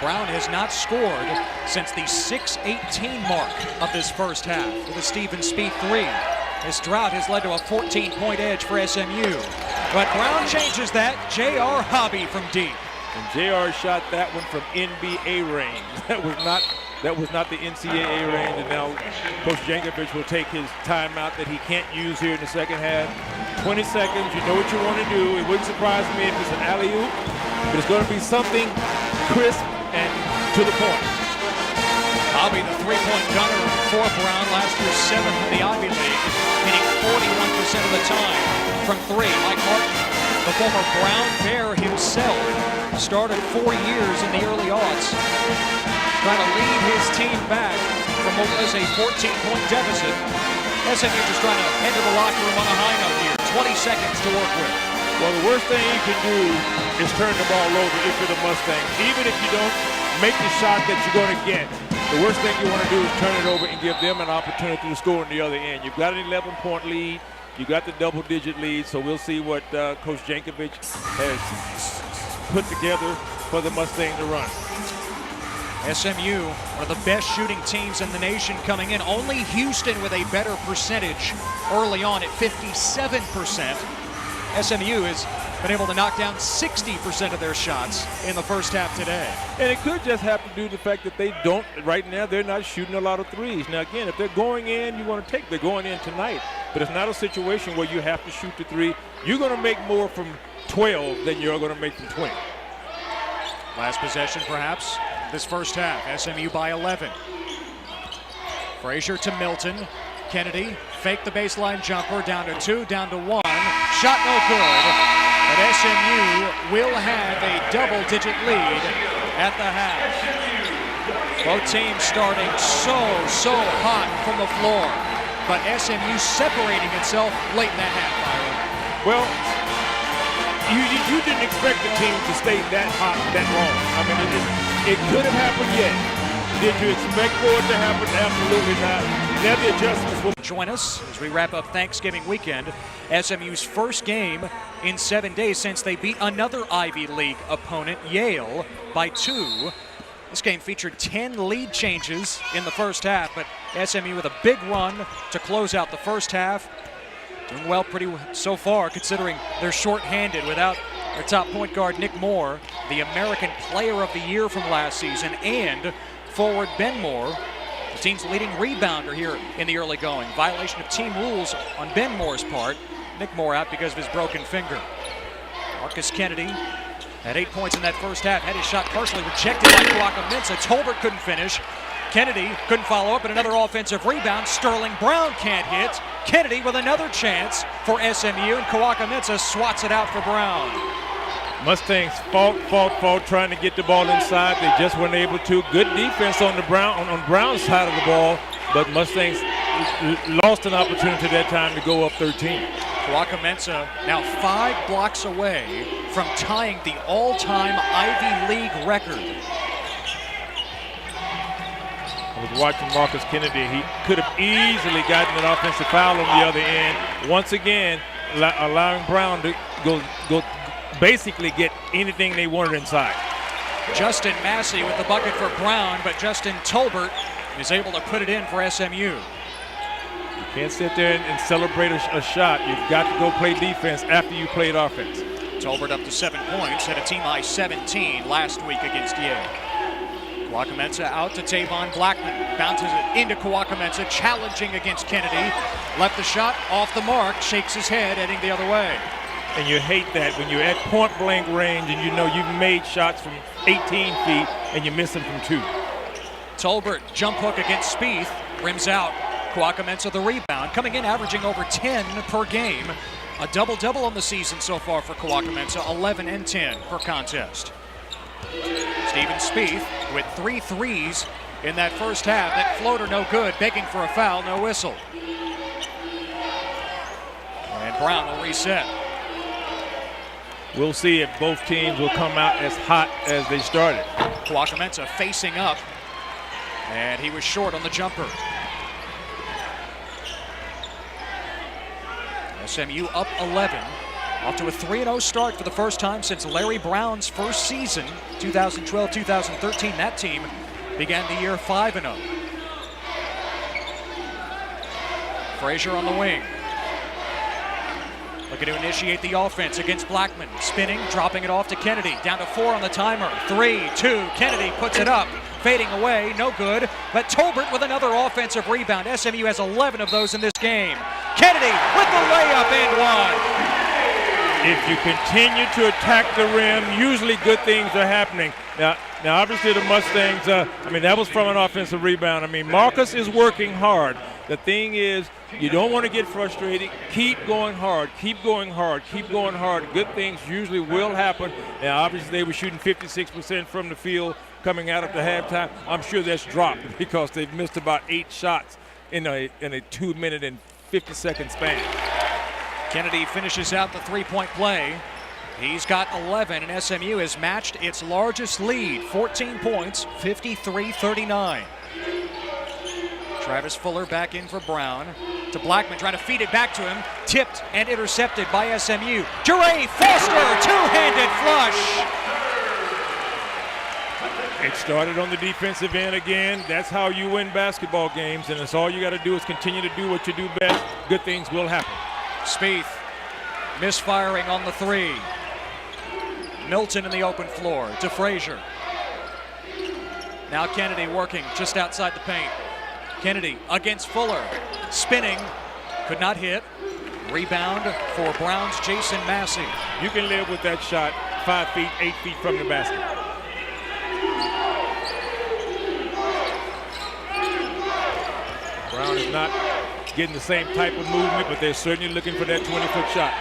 Brown has not scored since the 6:18 mark of this first half with a Stephen Spieth 3. This drought has led to a 14-point edge for SMU. But Brown changes that. J.R. Hobby from deep. And J.R. shot that one from NBA range. That was not the NCAA range. And now Coach Jankovic will take his timeout that he can't use here in the second half. 20 seconds, you know what you want to do. It wouldn't surprise me if it's an alley-oop, but it's going to be something crisp and to the point. Hobby, the three-point gunner for Brown, last year 7th in the Ivy League, hitting 41% of the time from three. Mike Martin, the former Brown Bear himself, started 4 years in the early aughts, trying to lead his team back from what was a 14-point deficit. SMU just trying to enter the locker room on a high note here. 20 seconds to work with. Well, the worst thing you can do is turn the ball over if you're the Mustangs. Even if you don't make the shot that you're going to get, the worst thing you want to do is turn it over and give them an opportunity to score on the other end. You've got an 11-point lead. You got the double-digit lead, so we'll see what Coach Jankovic has put together for the Mustangs to run. SMU, one of the best shooting teams in the nation coming in. Only Houston with a better percentage early on at 57%. SMU has been able to knock down 60% of their shots in the first half today. And it could just have to do with the fact that they don't, right now, they're not shooting a lot of threes. Now, again, if they're going in, you want to take, they're going in tonight. But it's not a situation where you have to shoot the three. You're going to make more from 12 than you're going to make from 20. Last possession, perhaps, this first half. SMU by 11. Frazier to Milton. Kennedy faked the baseline jumper, down to 2, down to 1. Shot no good, but SMU will have a double-digit lead at the half. Both teams starting so hot from the floor, but SMU separating itself late in that half, Byron. Well, you didn't expect the team to stay that hot that long. I mean, it could have happened yet. Did you expect for it to happen? Absolutely not. Now the adjustments will join us as we wrap up Thanksgiving weekend. SMU's first game in 7 days since they beat another Ivy League opponent, Yale, by 2. This game featured 10 lead changes in the first half, but SMU with a big run to close out the first half. Doing well so far, considering they're shorthanded without their top point guard, Nick Moore, the American Player of the Year from last season, and forward Ben Moore, the team's leading rebounder here in the early going. Violation of team rules on Ben Moore's part. Nick Moore out because of his broken finger. Marcus Kennedy had 8 points in that first half. Had his shot partially rejected by Kawaka-Mensah. Tolbert couldn't finish. Kennedy couldn't follow up, and another offensive rebound. Sterling Brown can't hit. Kennedy with another chance for SMU, and Kawaka-Mensah swats it out for Brown. Mustangs fought, trying to get the ball inside. They just weren't able to. Good defense on Brown's side of the ball, but Mustangs lost an opportunity that time to go up 13. Kawaka-Mensah now 5 blocks away from tying the all-time Ivy League record. I was watching Marcus Kennedy. He could have easily gotten an offensive foul on the other end. Once again, allowing Brown to go basically get anything they wanted inside. Justin Massey with the bucket for Brown, but Justin Tolbert is able to put it in for SMU. You can't sit there and celebrate a shot. You've got to go play defense after you played offense. Tolbert up to 7 points, had a team-high 17 last week against Yale. Kawakamensa out to Tavon Blackman. Bounces it into Kawakamensa, challenging against Kennedy. Left the shot, off the mark, shakes his head, heading the other way. And you hate that when you're at point-blank range and you know you've made shots from 18 feet and you miss them from 2. Tolbert, jump hook against Spieth, rims out. Kawakamensa the rebound, coming in averaging over 10 per game. A double-double on the season so far for Kawakamensa, 11 and 10 per contest. Steven Spieth with 3 threes in that first half. That floater no good, begging for a foul, no whistle. And Brown will reset. We'll see if both teams will come out as hot as they started. Kawakamensa facing up, and he was short on the jumper. SMU up 11, off to a 3-0 start for the first time since Larry Brown's first season, 2012-2013. That team began the year 5-0. Frazier on the wing. Looking to initiate the offense against Blackman. Spinning, dropping it off to Kennedy. Down to 4 on the timer. 3, 2, Kennedy puts it up. Fading away, no good. But Tolbert with another offensive rebound. SMU has 11 of those in this game. Kennedy with the layup and one. If you continue to attack the rim, usually good things are happening. Now obviously the Mustangs, that was from an offensive rebound. Marcus is working hard. The thing is, you don't want to get frustrated. Keep going hard. Keep going hard. Keep going hard. Good things usually will happen. Now, obviously, they were shooting 56% from the field coming out of the halftime. I'm sure that's dropped because they've missed about 8 shots in a 2-minute and 50-second span. Kennedy finishes out the three-point play. He's got 11, and SMU has matched its largest lead, 14 points, 53-39. Travis Fuller back in for Brown. To Blackman, trying to feed it back to him. Tipped and intercepted by SMU. Jure Foster, two-handed flush. It started on the defensive end again. That's how you win basketball games, and that's all you got to do is continue to do what you do best. Good things will happen. Spieth misfiring on the 3. Milton in the open floor to Frazier. Now Kennedy working just outside the paint. Kennedy against Fuller, spinning, could not hit. Rebound for Brown's Jason Massey. You can live with that shot 5 feet, 8 feet from the basket. Brown is not getting the same type of movement, but they're certainly looking for that 20-foot shot.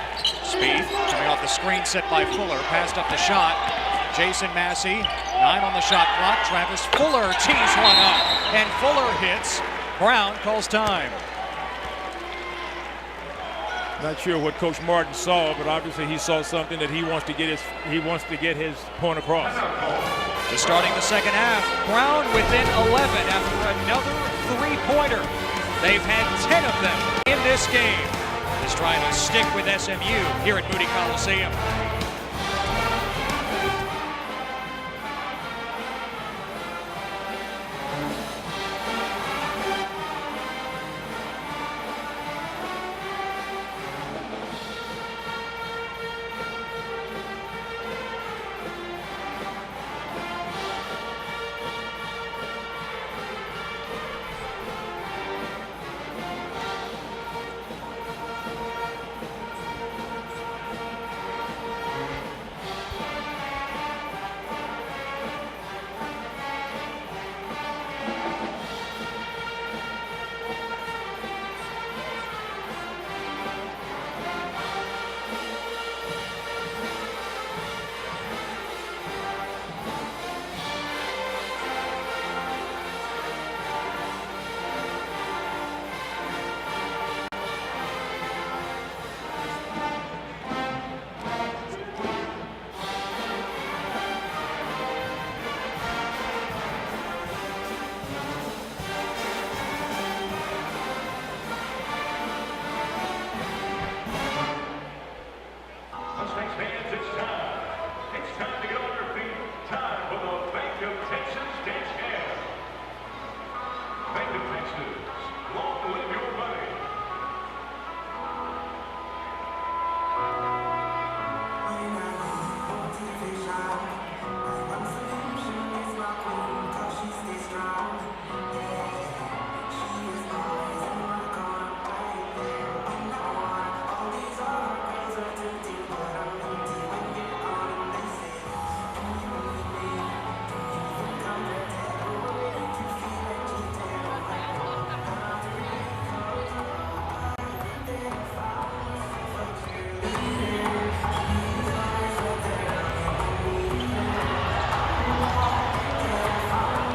Spieth coming off the screen set by Fuller, passed up the shot. Jason Massey, 9 on the shot clock. Travis Fuller tees one up, and Fuller hits. Brown calls time. Not sure what Coach Martin saw, but obviously he saw something that he wants to get his point across. Just starting the second half, Brown within 11 after another three-pointer. They've had 10 of them in this game. Just trying to stick with SMU here at Moody Coliseum.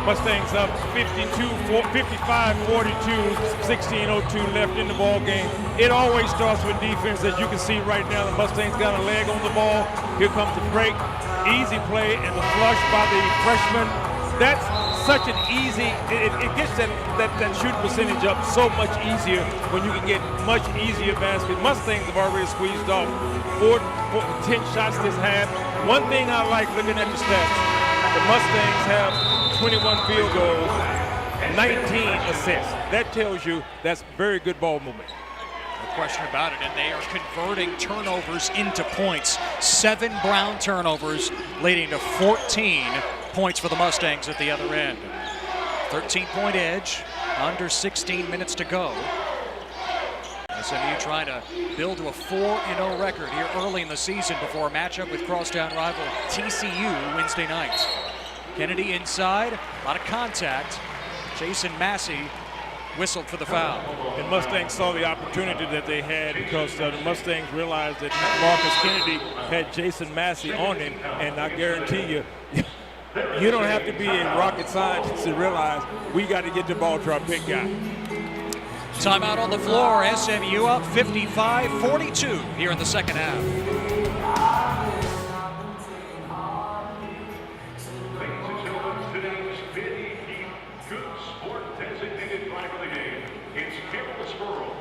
Mustangs up 55-42, 16:02 left in the ball game. It always starts with defense, as you can see right now. The Mustangs got a leg on the ball. Here comes the break. Easy play and the flush by the freshman. That's such an easy, it gets that shooting percentage up so much easier when you can get much easier baskets. Mustangs have already squeezed off 10 shots this half. One thing I like looking at the stats, the Mustangs have 21 field goals, 19 assists. That tells you that's very good ball movement. No question about it, and they are converting turnovers into points. 7 Brown turnovers leading to 14 points for the Mustangs at the other end. 13-point edge, under 16 minutes to go. SMU trying to build to a 4-0 record here early in the season before a matchup with crosstown rival TCU Wednesday night. Kennedy inside, a lot of contact. Jason Massey whistled for the foul. And Mustangs saw the opportunity that they had because the Mustangs realized that Marcus Kennedy had Jason Massey on him, and I guarantee you, you don't have to be a rocket scientist to realize we got to get the ball to our big guy. Timeout on the floor. SMU up 55-42 here in the second half. Ladies and gentlemen, today's Benny Heat Good Sport designated driver of the game. It's Carol Sperl.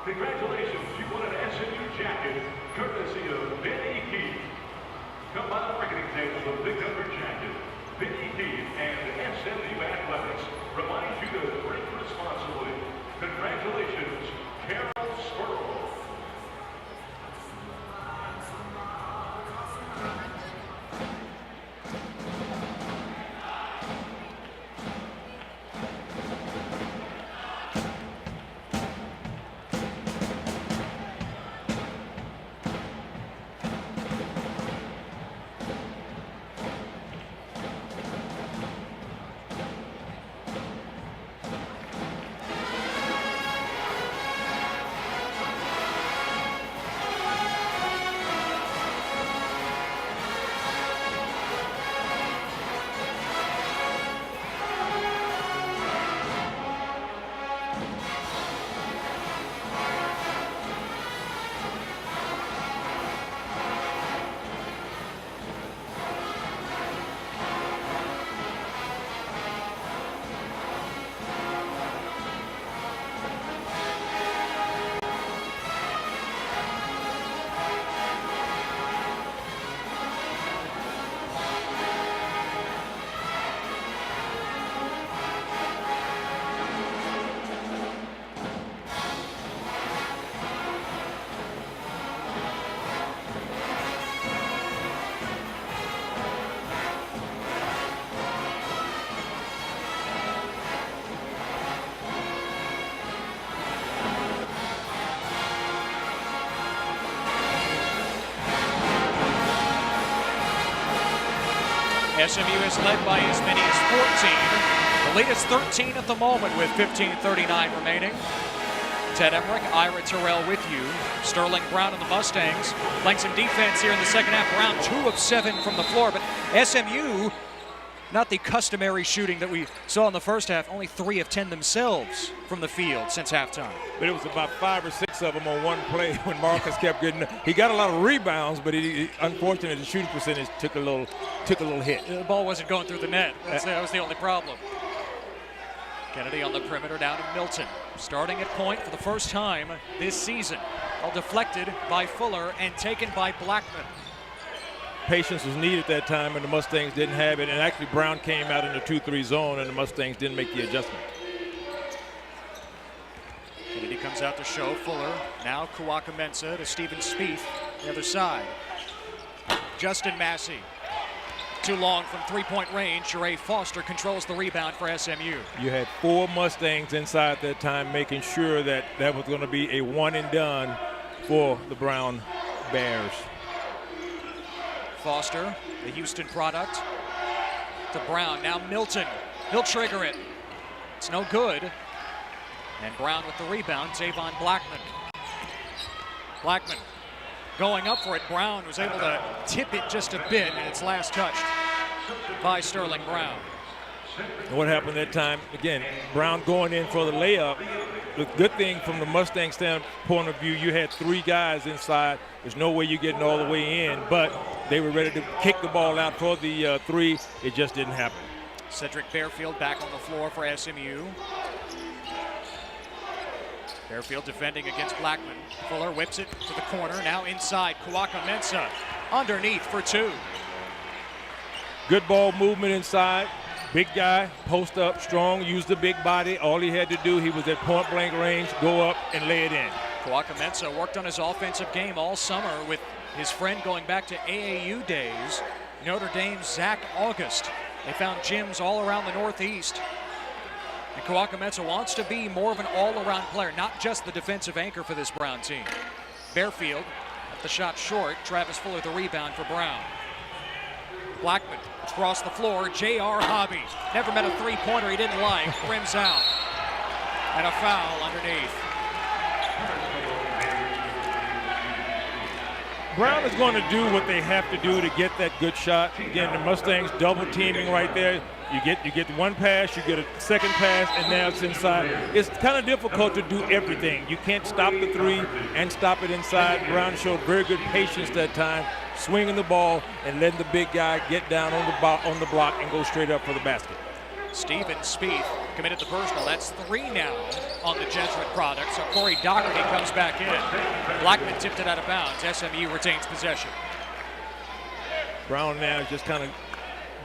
Congratulations, you won an SMU jacket courtesy of Benny Heat. Come by the marketing table to pick up your jacket. Benny Heat and SMU Athletics remind you to drink responsibly. Congratulations, Carol Sperl. SMU is led by as many as 14. The lead is 13 at the moment with 15:39 remaining. Ted Emmerich, Ira Terrell with you. Sterling Brown and the Mustangs playing some defense here in the second half. Brown 2 of 7 from the floor, but SMU, not the customary shooting that we saw in the first half, only 3 of 10 themselves from the field since halftime. But it was about 5 or 6 of them on one play when Marcus kept getting. He got a lot of rebounds, but unfortunately the shooting percentage took a little hit. The ball wasn't going through the net. That was the only problem. Kennedy on the perimeter down to Milton. Starting at point for the first time this season. All deflected by Fuller and taken by Blackman. Patience was needed that time, and the Mustangs didn't have it. And actually, Brown came out in the 2-3 zone, and the Mustangs didn't make the adjustment. Kennedy comes out to show Fuller. Now Kawaka Mensah to Stephen Spieth, the other side. Justin Massey. Too long from three-point range. Sheree Foster controls the rebound for SMU. You had 4 Mustangs inside that time, making sure that that was going to be a one and done for the Brown Bears. Foster, the Houston product, to Brown. Now Milton. He'll trigger it. It's no good. And Brown with the rebound. Tavon Blackman. Blackman going up for it. Brown was able to tip it just a bit, and it's last touched by Sterling Brown. And what happened that time, again, Brown going in for the layup. The good thing from the Mustang standpoint of view, you had 3 guys inside. There's no way you're getting all the way in, but they were ready to kick the ball out for the 3. It just didn't happen. Cedric Bearfield back on the floor for SMU. Bearfield defending against Blackman. Fuller whips it to the corner. Now inside, Kawaka-Mensah underneath for 2. Good ball movement inside. Big guy, post up, strong, use the big body. All he had to do, he was at point blank range, go up and lay it in. Kawaka-Mensah worked on his offensive game all summer with his friend going back to AAU days, Notre Dame's Zach August. They found gyms all around the Northeast. And Kawaka-Mensah wants to be more of an all-around player, not just the defensive anchor for this Brown team. Bearfield at the shot short. Travis Fuller the rebound for Brown. Blackman across the floor. J.R. Hobby. Never met a three-pointer he didn't like. Rims out. And a foul underneath. Brown is going to do what they have to do to get that good shot. Again, the Mustangs double teaming right there. You get one pass, you get a second pass, and now it's inside. It's kind of difficult to do everything. You can't stop the 3 and stop it inside. Brown showed very good patience that time, swinging the ball and letting the big guy get down on the block and go straight up for the basket. Steven Spieth committed the personal. That's 3 now on the Jesuit product. So Corey Doherty comes back in. Blackman tipped it out of bounds. SMU retains possession. Brown now is just kind of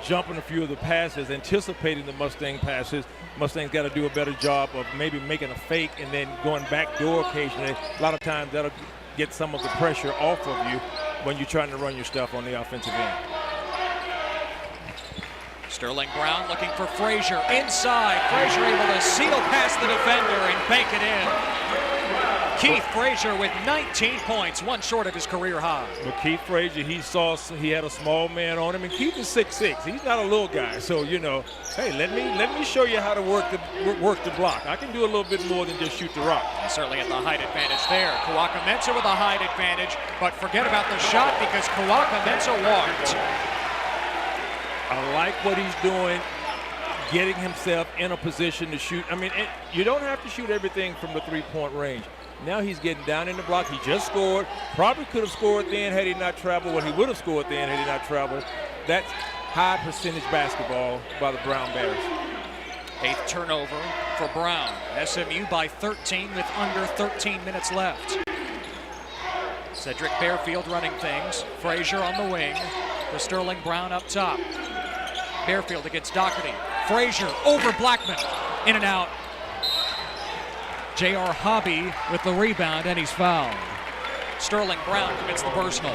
jumping a few of the passes, anticipating the Mustang passes. Mustangs got to do a better job of maybe making a fake and then going back door occasionally. A lot of times that'll get some of the pressure off of you when you're trying to run your stuff on the offensive end. Sterling Brown looking for Frazier inside. Frazier able to seal past the defender and bank it in. Keith Frazier with 19 points, 1 short of his career high. But Keith Frazier, he had a small man on him, and Keith is 6'6". He's not a little guy, so hey, let me show you how to work the block. I can do a little bit more than just shoot the rock. And certainly at the height advantage there. Kawaka-Mensah with a height advantage, but forget about the shot because Kawaka-Mensah walked. I like what he's doing, getting himself in a position to shoot. I mean, you don't have to shoot everything from the 3-point range. Now he's getting down in the block. He just scored. Probably could have scored then had he not traveled. Well, he would have scored then had he not traveled. That's high percentage basketball by the Brown Bears. 8th turnover for Brown. SMU by 13 with under 13 minutes left. Cedric Bearfield running things. Frazier on the wing. The Sterling Brown up top. Bearfield against Doherty. Frazier over Blackman. In and out. J.R. Hobby with the rebound, and he's fouled. Sterling Brown commits the personal.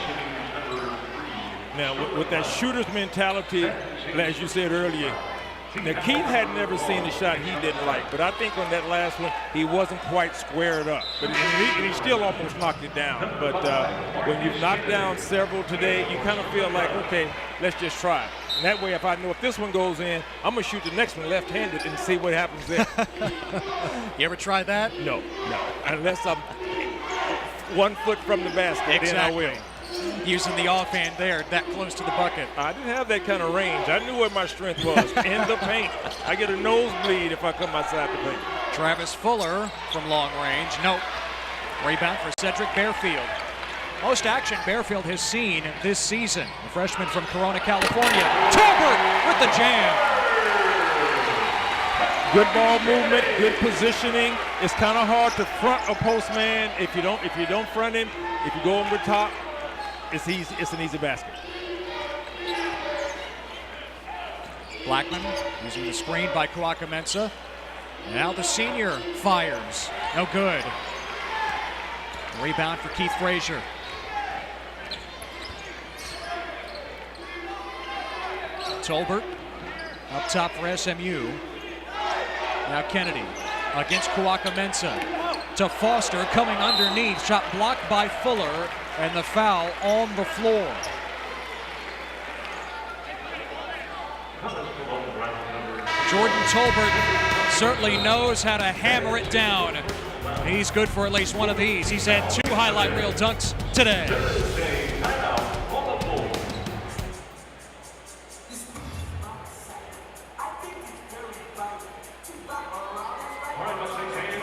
Now, with that shooter's mentality, as you said earlier, now Keith had never seen a shot he didn't like, but I think on that last one, he wasn't quite squared up. But he still almost knocked it down. But when you've knocked down several today, you kind of feel like, okay, let's just try it. And that way, if I know if this one goes in, I'm going to shoot the next one left-handed and see what happens there. You ever tried that? No. Unless I'm 1 foot from the basket, exactly. Then I will. Using the offhand there, that close to the bucket. I didn't have that kind of range. I knew where my strength was, in the paint. I get a nosebleed if I come outside the paint. Travis Fuller from long range. Nope. Rebound for Cedric Bearfield. Most action Bearfield has seen this season. The freshman from Corona, California. Tolbert with the jam. Good ball movement, good positioning. It's kind of hard to front a post man. If you don't front him, if you go over the top, it's an easy basket. Blackman using the screen by Kawaka-Mensah. Now the senior fires. No good. Rebound for Keith Frazier. Tolbert up top for SMU. Now Kennedy against Kawaka-Mensah to Foster coming underneath. Shot blocked by Fuller and the foul on the floor. Jordan Tolbert certainly knows how to hammer it down. He's good for at least one of these. He's had 2 highlight reel dunks today.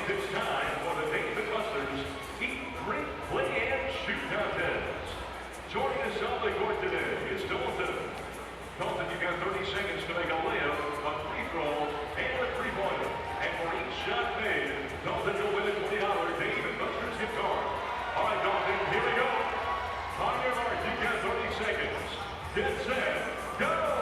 it's time for the David Busters Eat, Drink, Play, and Shoot contest. Joining us on the court today is Dalton. Dalton, you've got 30 seconds to make a layup, a free throw, and a three-pointer. And for each shot made, Dalton will win a $20 David Busters gift card. All right, Dalton, here we go. On your mark, you've got 30 seconds. Get set, go!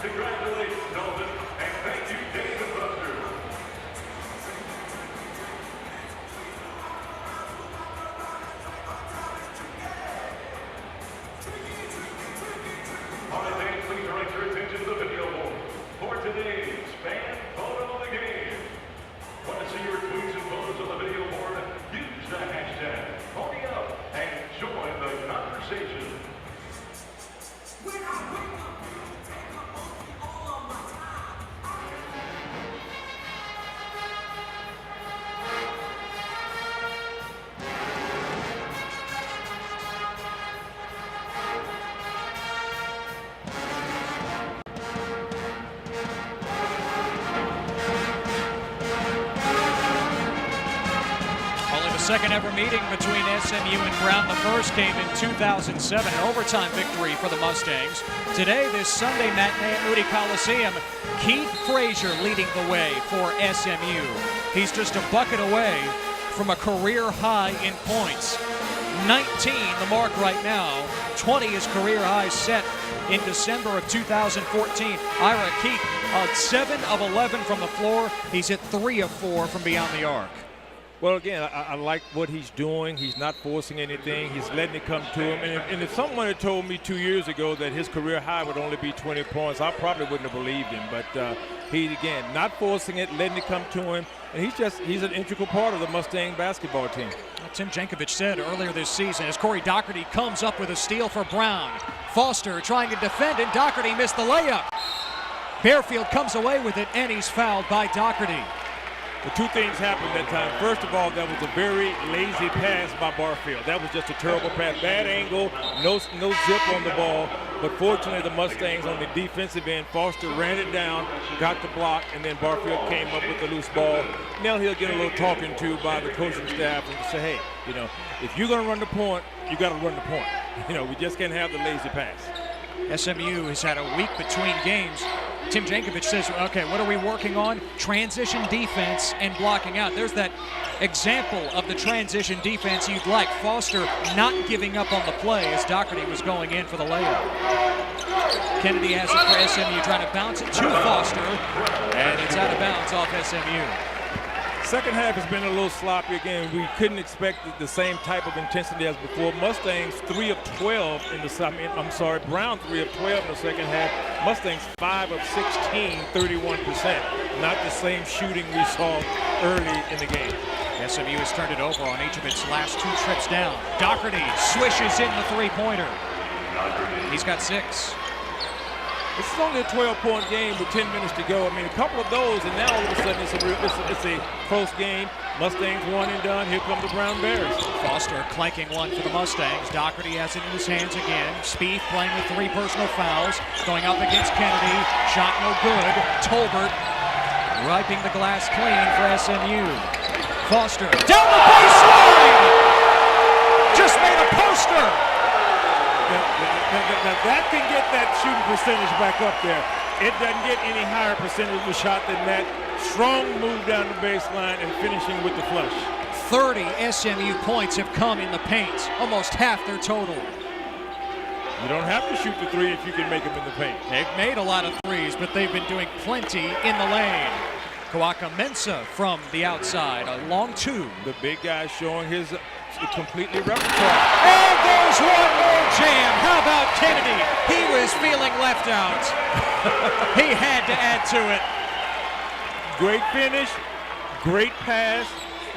Congratulations, Dalton, and thank you, David Busters. All right, fans, please direct your attention to the video board for today's fan photo of the game. Want to see your tweets and photos on the video board? Use the hashtag #PonyUp and join the conversation. Second ever meeting between SMU and Brown. The first came in 2007, an overtime victory for the Mustangs. Today, this Sunday matinee at Moody Coliseum, Keith Frazier leading the way for SMU. He's just a bucket away from a career high in points. 19 the mark right now. 20 is career high set in December of 2014. Ira Keith, 7 of 11 from the floor. He's hit 3 of 4 from beyond the arc. Well, again, I like what he's doing. He's not forcing anything. He's letting it come to him. And if someone had told me 2 years ago that his career high would only be 20 points, I probably wouldn't have believed him. But he, again, not forcing it, letting it come to him. And he's an integral part of the Mustang basketball team. Tim Jankovic said earlier this season as Corey Doherty comes up with a steal for Brown. Foster trying to defend, and Doherty missed the layup. Bearfield comes away with it, and he's fouled by Doherty. The two things happened that time. First of all, that was a very lazy pass by Barfield. That was just a terrible pass. Bad angle, no zip on the ball. But fortunately, the Mustangs on the defensive end, Foster ran it down, got the block, and then Barfield came up with the loose ball. Now he'll get a little talking to by the coaching staff and say, hey, if you're going to run the point, you got to run the point. We just can't have the lazy pass. SMU has had a week between games. Tim Jankovic says, okay, what are we working on? Transition defense and blocking out. There's that example of the transition defense you'd like. Foster not giving up on the play as Doherty was going in for the layup. Kennedy has it for SMU, trying to bounce it to Foster, and it's out of bounds off SMU. Second half has been a little sloppy again. We couldn't expect the same type of intensity as before. Mustangs 3 of 12 in the Brown 3 of 12 in the second half. Mustangs 5 of 16, 31%. Not the same shooting we saw early in the game. SMU has turned it over on each of its last 2 trips down. Doherty swishes in the three-pointer. He's got 6. This is only a 12-point game with 10 minutes to go. A couple of those, and now all of a sudden it's a close game. Mustangs 1 and done. Here come the Brown Bears. Foster clanking one for the Mustangs. Doherty has it in his hands again. Spieth playing with 3 personal fouls. Going up against Kennedy. Shot no good. Tolbert wiping the glass clean for SMU. Foster down the baseline! Just made a poster! Now that can get that shooting percentage back up there. It doesn't get any higher percentage of a shot than that. Strong move down the baseline and finishing with the flush. 30 SMU points have come in the paint, almost half their total. You don't have to shoot the 3 if you can make them in the paint. They've made a lot of 3s, but they've been doing plenty in the lane. Kawaka-Mensah from the outside, a long 2. The big guy showing his completely repertoire. And there's one more jam. How about Kennedy, he was feeling left out. He had to add to it. Great finish, great pass.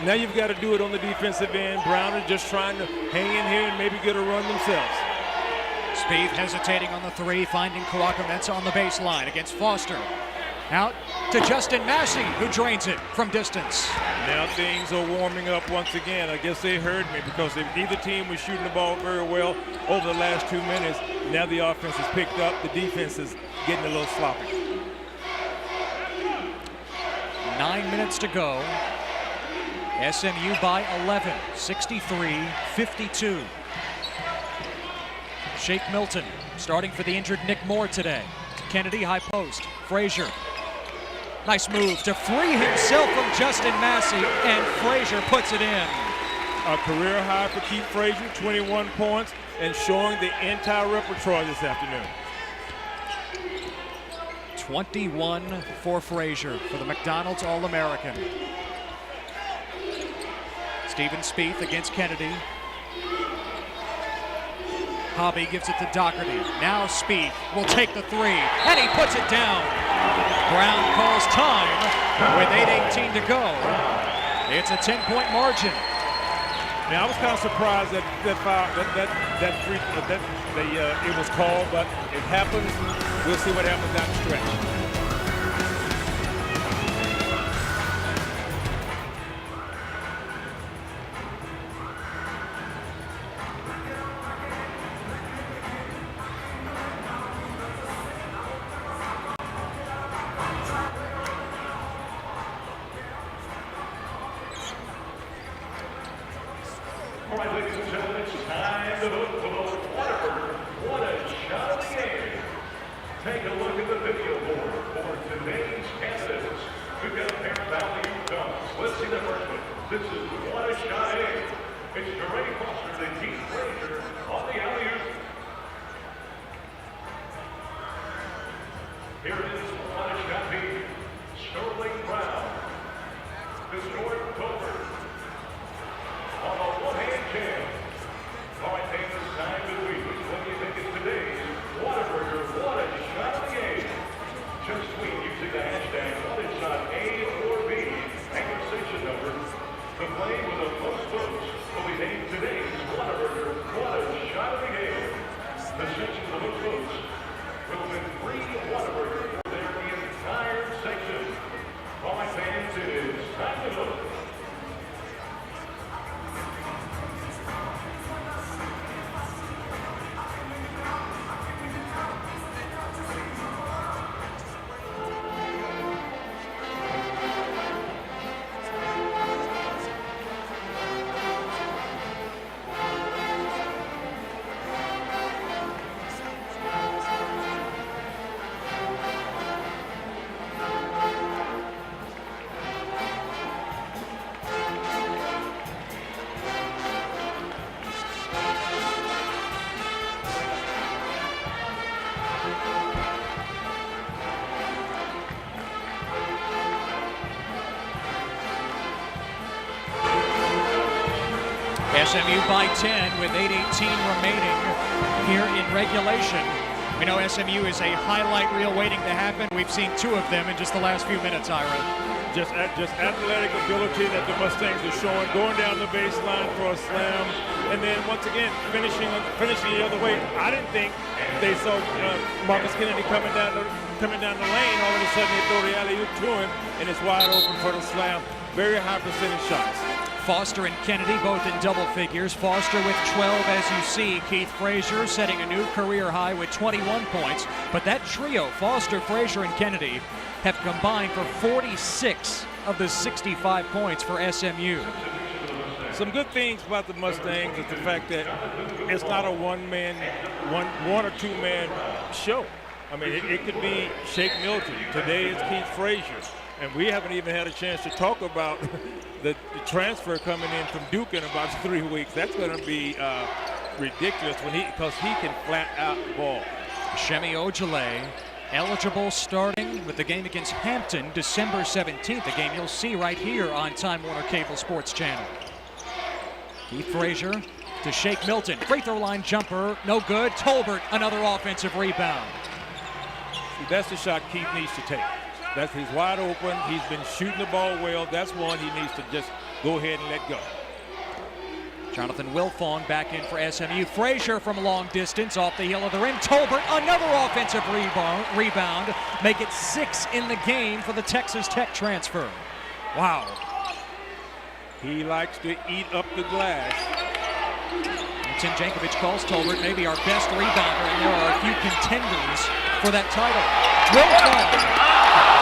Now you've got to do it on the defensive end. Brown is just trying to hang in here and maybe get a run themselves. Spieth hesitating on the three, finding Kawakametsa on the baseline against Foster. Out to Justin Massey, who drains it from distance. Now things are warming up once again. I guess they heard me because neither team was shooting the ball very well over the last 2 minutes. Now the offense has picked up. The defense is getting a little sloppy. 9 minutes to go. SMU by 11, 63-52. Shake Milton starting for the injured Nick Moore today. Kennedy, high post. Frazier. Nice move to free himself from Justin Massey, and Frazier puts it in. A career high for Keith Frazier, 21 points, and showing the entire repertoire this afternoon. 21 for Frazier for the McDonald's All-American. Stephen Spieth against Kennedy. Hobby gives it to Doherty. Now Spieth will take the three, and he puts it down. Brown calls time with 8:18 to go. It's a 10-point margin. Now I was kind of surprised that it was called, but it happens. We'll see what happens down the stretch. All right, ladies and gentlemen, it's time to vote for Waterford. What a shot of the game. Take a look at the video board for today's candidates. We've got a pair of value dunks. Let's see the first one. This is What a Shot A. It's Jermaine Foster and Keith Frazier on the alley-oop. Here it is, What a Shot B. Sterling Brown. This is Jordan Tolbert. On a one-hand jam. All right, fans, it's time to tweet. What do you think is today's Whataburger What a Shot of the Game? Just tweet using the hashtag #WhatAShotA or B and your station number. The play with the most votes will be named today's Whataburger What a Shot of the Game. The section with the most votes will win free Whataburger for their entire section. All right, fans, it is time to vote. SMU by 10 with 8:18 remaining here in regulation. We know SMU is a highlight reel waiting to happen. We've seen two of them in just the last few minutes, Ira. Just athletic ability that the Mustangs are showing, going down the baseline for a slam, and then once again finishing the other way. I didn't think they saw Marcus Kennedy coming down the lane. All of a sudden they throw the alley-oop to him, and it's wide open for the slam. Very high percentage shots. Foster and Kennedy both in double figures. Foster with 12, as you see. Keith Frazier setting a new career high with 21 points. But that trio, Foster, Frazier, and Kennedy, have combined for 46 of the 65 points for SMU. Some good things about the Mustangs is the fact that it's not a one or two man show. I mean, it could be Shake Milton. Today it's Keith Frazier. And we haven't even had a chance to talk about the transfer coming in from Duke in about 3 weeks. That's going to be ridiculous because he can flat out ball. Shemi Ojale eligible starting with the game against Hampton December 17th, a game you'll see right here on Time Warner Cable Sports Channel. Keith Frazier to Shake Milton. Free throw line jumper, no good. Tolbert, another offensive rebound. See, that's the shot Keith needs to take. He's wide open. He's been shooting the ball well. That's one he needs to just go ahead and let go. Jonathan Wilfong back in for SMU. Frazier from long distance off the heel of the rim. Tolbert, another offensive rebound. Make it 6 in the game for the Texas Tech transfer. Wow. He likes to eat up the glass. Tim Jankovic calls Tolbert maybe our best rebounder, and there are a few contenders for that title. Wilfong.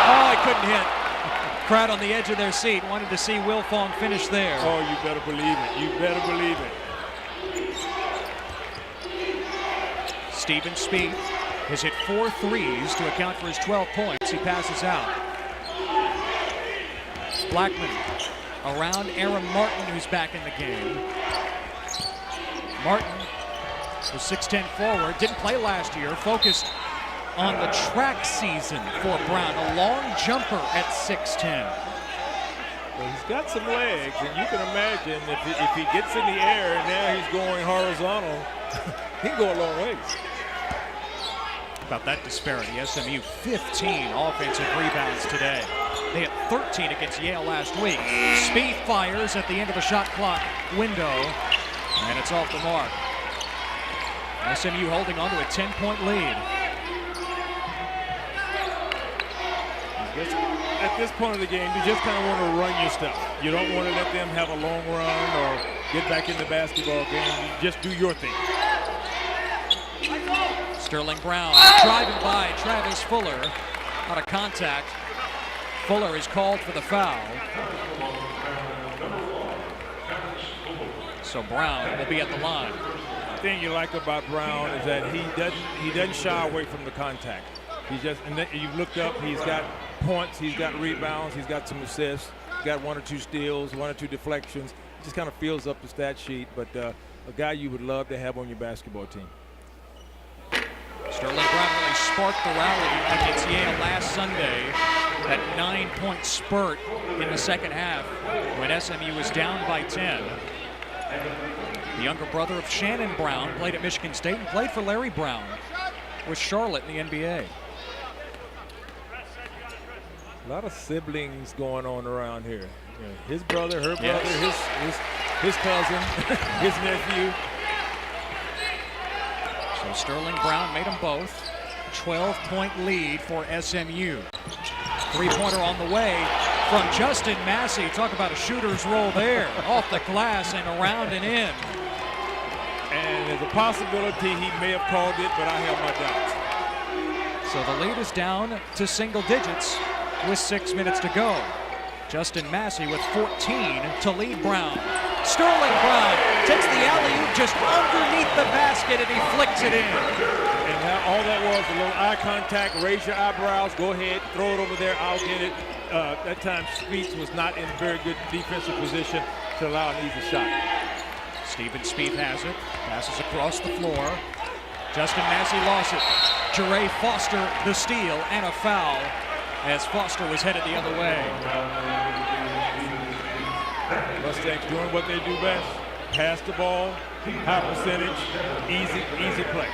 Oh, he couldn't hit. Crowd on the edge of their seat wanted to see Wilfong finish there. Oh, you better believe it. You better believe it. Stephen Spieth has hit 4 threes to account for his 12 points. He passes out. Blackman around Aaron Martin, who's back in the game. Martin was 6'10" forward, didn't play last year, focused on the track season for Brown. A long jumper at 6'10". Well, he's got some legs, and you can imagine if he gets in the air and now he's going horizontal, he can go a long ways. About that disparity, SMU 15 offensive rebounds today. They had 13 against Yale last week. Spieth fires at the end of the shot clock window, and it's off the mark. SMU holding on to a 10-point lead. At this point of the game, you just kind of want to run your stuff. You don't want to let them have a long run or get back in the basketball game. You just do your thing. Sterling Brown driving by Travis Fuller. Out of contact. Fuller is called for the foul. So Brown will be at the line. The thing you like about Brown is that he doesn't shy away from the contact. He just, and then you looked up, he's got points, he's got rebounds, he's got some assists, he's got 1 or 2 steals, 1 or 2 deflections. He just kind of fills up the stat sheet, but a guy you would love to have on your basketball team. Sterling Brown really sparked the rally against Yale last Sunday. That 9-point spurt in the second half when SMU was down by 10. The younger brother of Shannon Brown played at Michigan State and played for Larry Brown with Charlotte in the NBA. A lot of siblings going on around here. You know, his brother, her brother, yes. his cousin, his nephew. So Sterling Brown made them both. 12-point lead for SMU. 3-pointer on the way from Justin Massey. Talk about a shooter's roll there. Off the glass and around and in. And there's a possibility he may have called it, but I have my doubts. So the lead is down to single digits with 6 minutes to go. Justin Massey with 14 to lead Brown. Sterling Brown takes the alley-oop just underneath the basket and he flicks it in. And all that was a little eye contact, raise your eyebrows, go ahead, throw it over there, I'll get it. That time Spieth was not in a very good defensive position to allow an easy shot. Stephen Spieth has it, passes across the floor. Justin Massey lost it. Jere Foster the steal and a foul as Foster was headed the other way. Mustangs doing what they do best. Pass the ball, high percentage, easy play.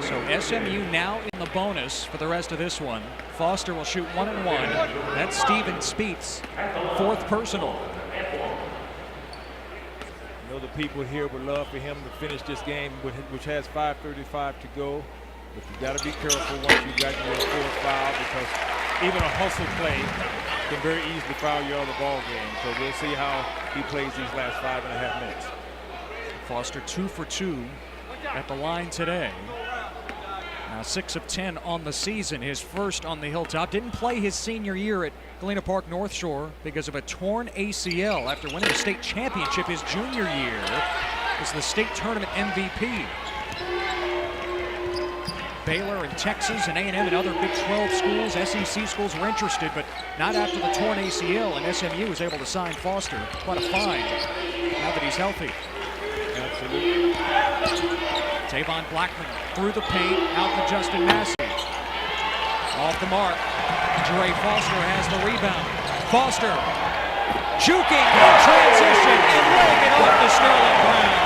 So SMU now in the bonus for the rest of this one. Foster will shoot 1 and 1. That's Stephen Spieth's 4th personal. I know the people here would love for him to finish this game, which has 5:35 to go. But you got to be careful once you got your 4th foul, because even a hustle play can very easily foul you out of the ball game. So we'll see how he plays these last 5.5 minutes. Foster 2 for 2 at the line today. Now 6 of 10 on the season, his first on the Hilltop. Didn't play his senior year at Galena Park North Shore because of a torn ACL after winning the state championship his junior year. Was the state tournament MVP. Baylor and Texas and A&M and other Big 12 schools, SEC schools were interested, but not after the torn ACL, and SMU was able to sign Foster. Quite a find now that he's healthy. Absolutely. Tavon Blackman through the paint, out to Justin Massey. Off the mark. Jere Foster has the rebound. Foster juking in transition and laying it off to Sterling Brown.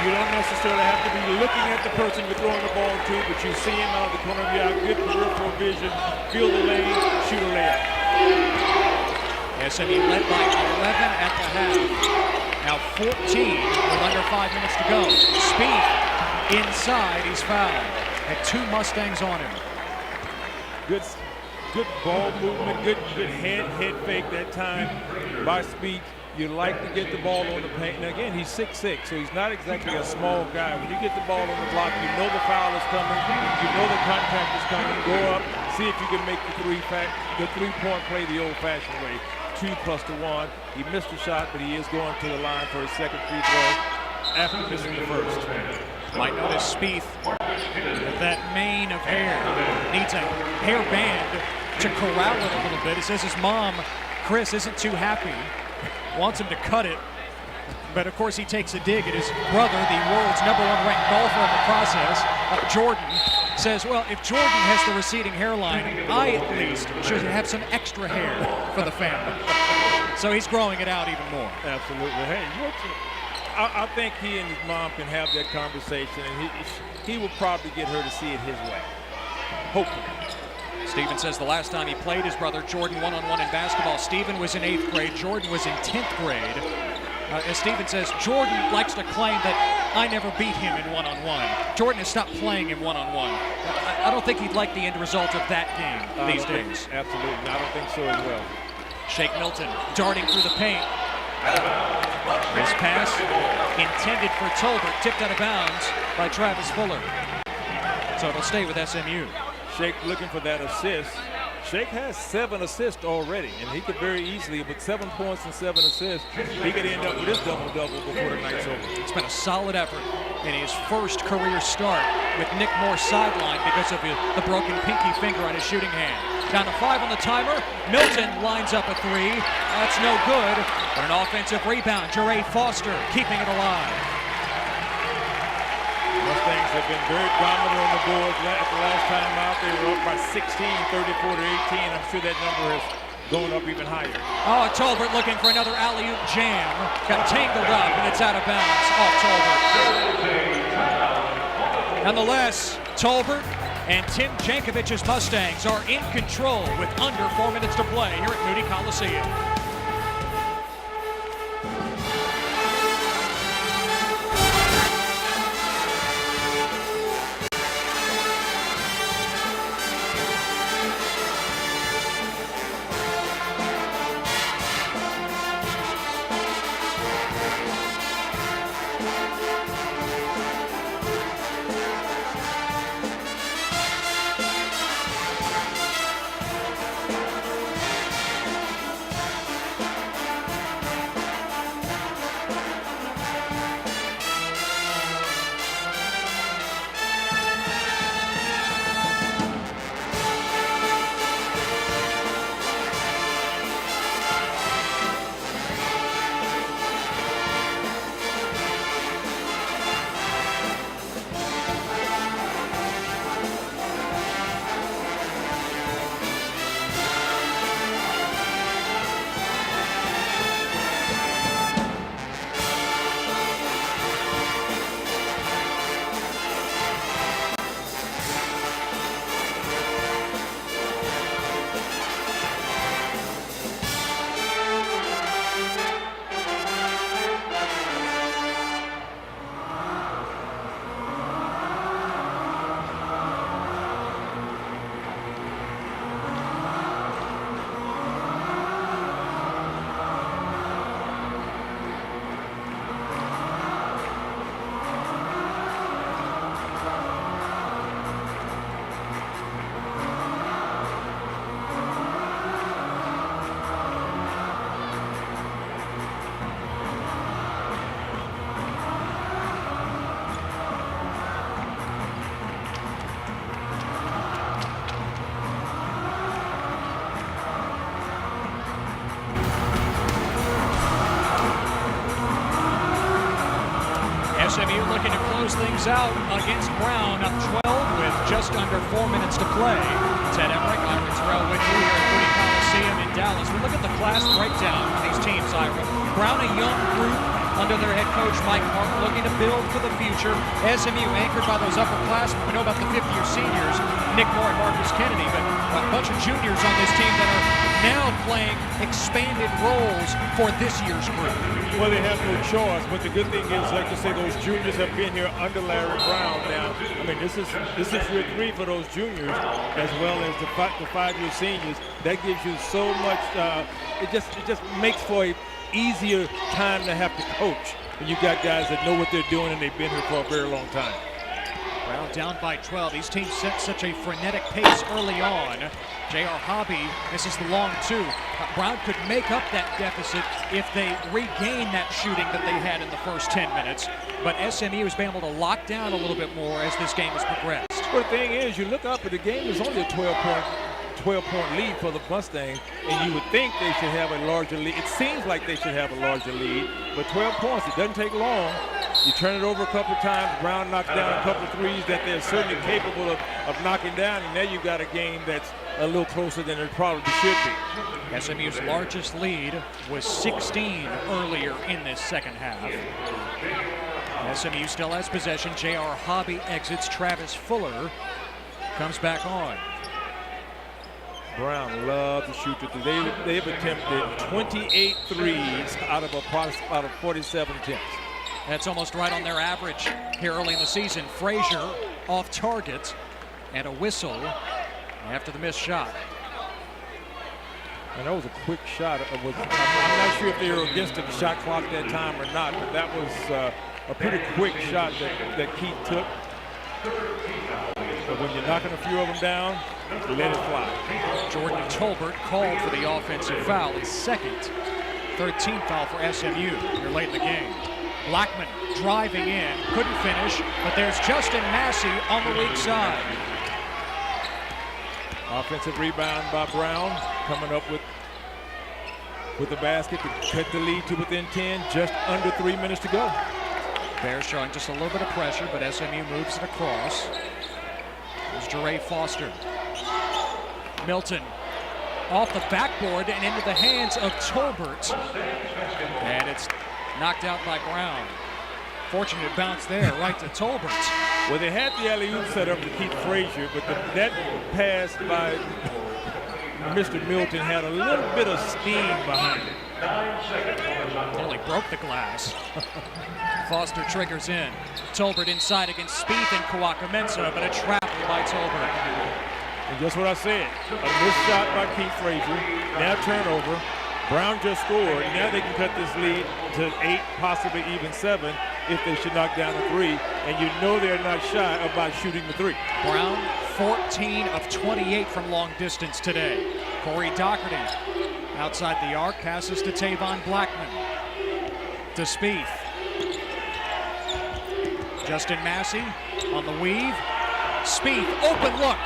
You don't necessarily have to be looking at the person you're throwing the ball to, but you see him out of the corner of your eye, good peripheral vision, feel the lane, shoot a layup. SMU led by 11 at the half. Now 14 with under 5 minutes to go. Speed inside, he's fouled. Had 2 Mustangs on him. Good ball movement, good head fake that time by Speed. You like to get the ball on the paint. Now again, he's 6'6", so he's not exactly a small guy. When you get the ball on the block, you know the foul is coming, you know the contact is coming. Go up, see if you can make the three-point play the old-fashioned way. 2 plus the 1. He missed the shot, but he is going to the line for his second free throw after missing the first. Might notice Spieth with that mane of hair. Needs a hair band to corral it a little bit. He says his mom, Chris, isn't too happy. Wants him to cut it. But of course he takes a dig at his brother, the world's #1 ranked golfer in the process, Jordan. Says, well, if Jordan has the receding hairline, I at least should have some extra hair for the family. So he's growing it out even more. Absolutely. Hey, I think he and his mom can have that conversation, and he will probably get her to see it his way. Hopefully. Stephen says the last time he played his brother Jordan one-on-one in basketball, Stephen was in 8th grade, Jordan was in 10th grade. As Stephen says, Jordan likes to claim that I never beat him in one-on-one. Jordan has stopped playing in one-on-one. I don't think he'd like the end result of that game these days. Absolutely, I don't think so as well. Shake Milton darting through the paint. His pass intended for Tolbert, tipped out of bounds by Travis Fuller. So it'll stay with SMU. Shake looking for that assist. Shake has 7 assists already, and he could very easily, with 7 points and 7 assists, he could end up with his double-double before the night's over. It's been a solid effort in his first career start with Nick Moore sidelined because of the broken pinky finger on his shooting hand. Down to 5 on the timer. Milton lines up a 3. That's no good, but an offensive rebound. Jeray Foster keeping it alive. Mustangs have been very dominant on the boards. At the last time out, they were up by 16, 34 to 18. I'm sure that number has gone up even higher. Oh, Tolbert looking for another alley-oop jam. Got tangled up, and it's out of bounds off Tolbert. Nonetheless, Tolbert and Tim Jankovich's Mustangs are in control with under 4 minutes to play here at Moody Coliseum. SMU looking to close things out against Brown, up 12 with just under 4 minutes to play. Ted Emmerich, Ira Terrell with you here at Moody Coliseum in Dallas. We look at the class breakdown for these teams, Ira. Brown, a young group under their head coach Mike Martin, looking to build for the future. SMU anchored by those upperclassmen. We know about the fifth-year seniors, Nick Moore and Marcus Kennedy, but a bunch of juniors on this team that are now playing expanded roles for this year's group. Well, they have no choice, but the good thing is, like you say, those juniors have been here under Larry Brown now. I mean, this is year 3 for those juniors, as well as the 5-year seniors. That gives you so much. It just makes for a easier time to have to coach. And you got guys that know what they're doing, and they've been here for a very long time. Well, down by 12. These teams set such a frenetic pace early on. J.R. Hobby misses the long two. Brown could make up that deficit if they regain that shooting that they had in the first 10 minutes. But SMU has been able to lock down a little bit more as this game has progressed. Well, the thing is, you look up at the game is only a 12-point lead for the Mustangs, and you would think they should have a larger lead. It seems like they should have a larger lead, but 12 points, it doesn't take long. You turn it over a couple of times, Brown knocks down a couple of threes that they're certainly capable of knocking down, and now you've got a game that's a little closer than it probably should be. SMU's largest lead was 16 earlier in this second half. SMU still has possession. J.R. Hobby exits. Travis Fuller comes back on. Brown loves to shoot the three. They've attempted 28 threes out of 47 attempts. That's almost right on their average here early in the season. Frazier off target and a whistle after the missed shot. And that was a quick shot. I'm not sure if they were against the shot clock that time or not, but that was a pretty quick shot that Keith took. But when you're knocking a few of them down, let it fly. Jordan Tolbert called for the offensive foul, his second, 13th foul for SMU here late in the game. Blackman driving in, couldn't finish, but there's Justin Massey on the weak side. Offensive rebound by Brown, coming up with the basket to cut the lead to within 10, just under 3 minutes to go. Bears showing just a little bit of pressure, but SMU moves it across. There's Jeray Foster. Milton off the backboard and into the hands of Tolbert. And it's knocked out by Brown. Fortunate bounce there, right to Tolbert. Well, they had the alley-oop set up to keep Frazier, but that pass by Mr. Milton had a little bit of steam behind it. Nearly broke the glass. Foster triggers in. Tolbert inside against Spieth and Kawaka-Mensah, but a trap by Tolbert. And just what I said, a missed shot by Keith Frazier, now turnover. Brown just scored. Now they can cut this lead to 8, possibly even 7, if they should knock down a 3. And you know they're not shy about shooting the 3. Brown, 14 of 28 from long distance today. Corey Doherty outside the arc, passes to Tavon Blackman. To Spieth. Justin Massey on the weave. Spieth, open look.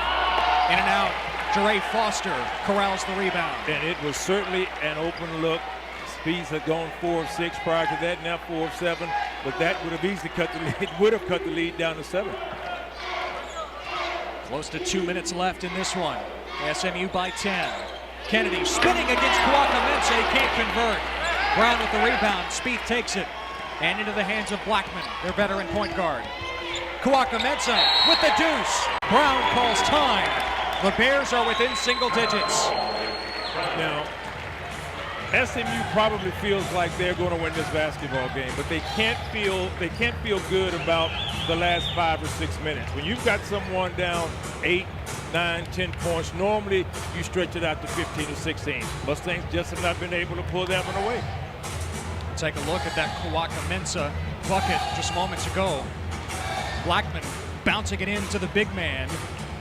In and out. Jeray Foster corrals the rebound. And it was certainly an open look. Spieth had gone 4 of 6 prior to that, now 4 of 7. But that would have easily cut the lead, would have cut the lead down to 7. Close to 2 minutes left in this one. SMU by 10. Kennedy spinning against Kawaka-Mensah. He can't convert. Brown with the rebound. Spieth takes it. And into the hands of Blackman, their veteran point guard. Kawaka-Mensah with the deuce. Brown calls time. The Bears are within single digits. Now, SMU probably feels like they're going to win this basketball game, but they can't feel good about the last 5 or 6 minutes. When you've got someone down 8, 9, 10 points, normally you stretch it out to 15 or 16. Mustangs just have not been able to pull that one away. Take a look at that Kawaka-Mensah bucket just moments ago. Blackman bouncing it into the big man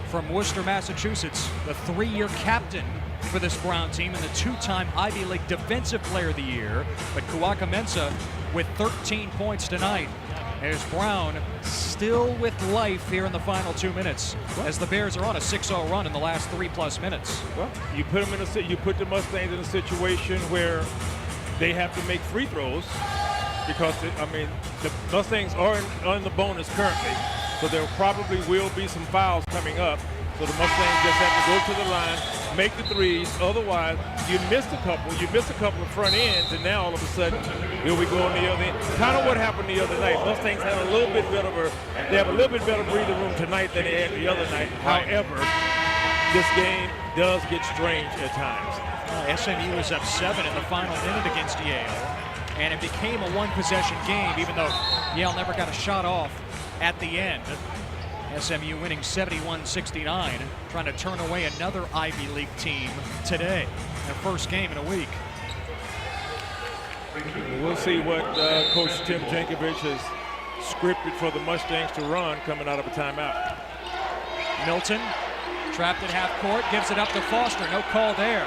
from Worcester, Massachusetts, the 3-year captain for this Brown team and the 2-time Ivy League Defensive Player of the Year. But Kawaka-Mensah with 13 points tonight. There's Brown still with life here in the final 2 minutes as the Bears are on a 6-0 run in the last 3+ minutes. Well, you put the Mustangs in a situation where they have to make free throws because, the Mustangs are on the bonus currently, so there probably will be some fouls coming up. So the Mustangs just have to go to the line, make the threes. Otherwise, you miss a couple of front ends, and now all of a sudden, here we go on the other end. Kind of what happened the other night. Mustangs have a little bit better breathing room tonight than they had the other night. However, this game does get strange at times. SMU was up 7 in the final minute against Yale, and it became a one-possession game, even though Yale never got a shot off at the end. SMU winning 71-69, trying to turn away another Ivy League team today, their first game in a week. We'll see what Coach Tim Jankovic has scripted for the Mustangs to run coming out of a timeout. Milton, trapped at half court, gives it up to Foster. No call there.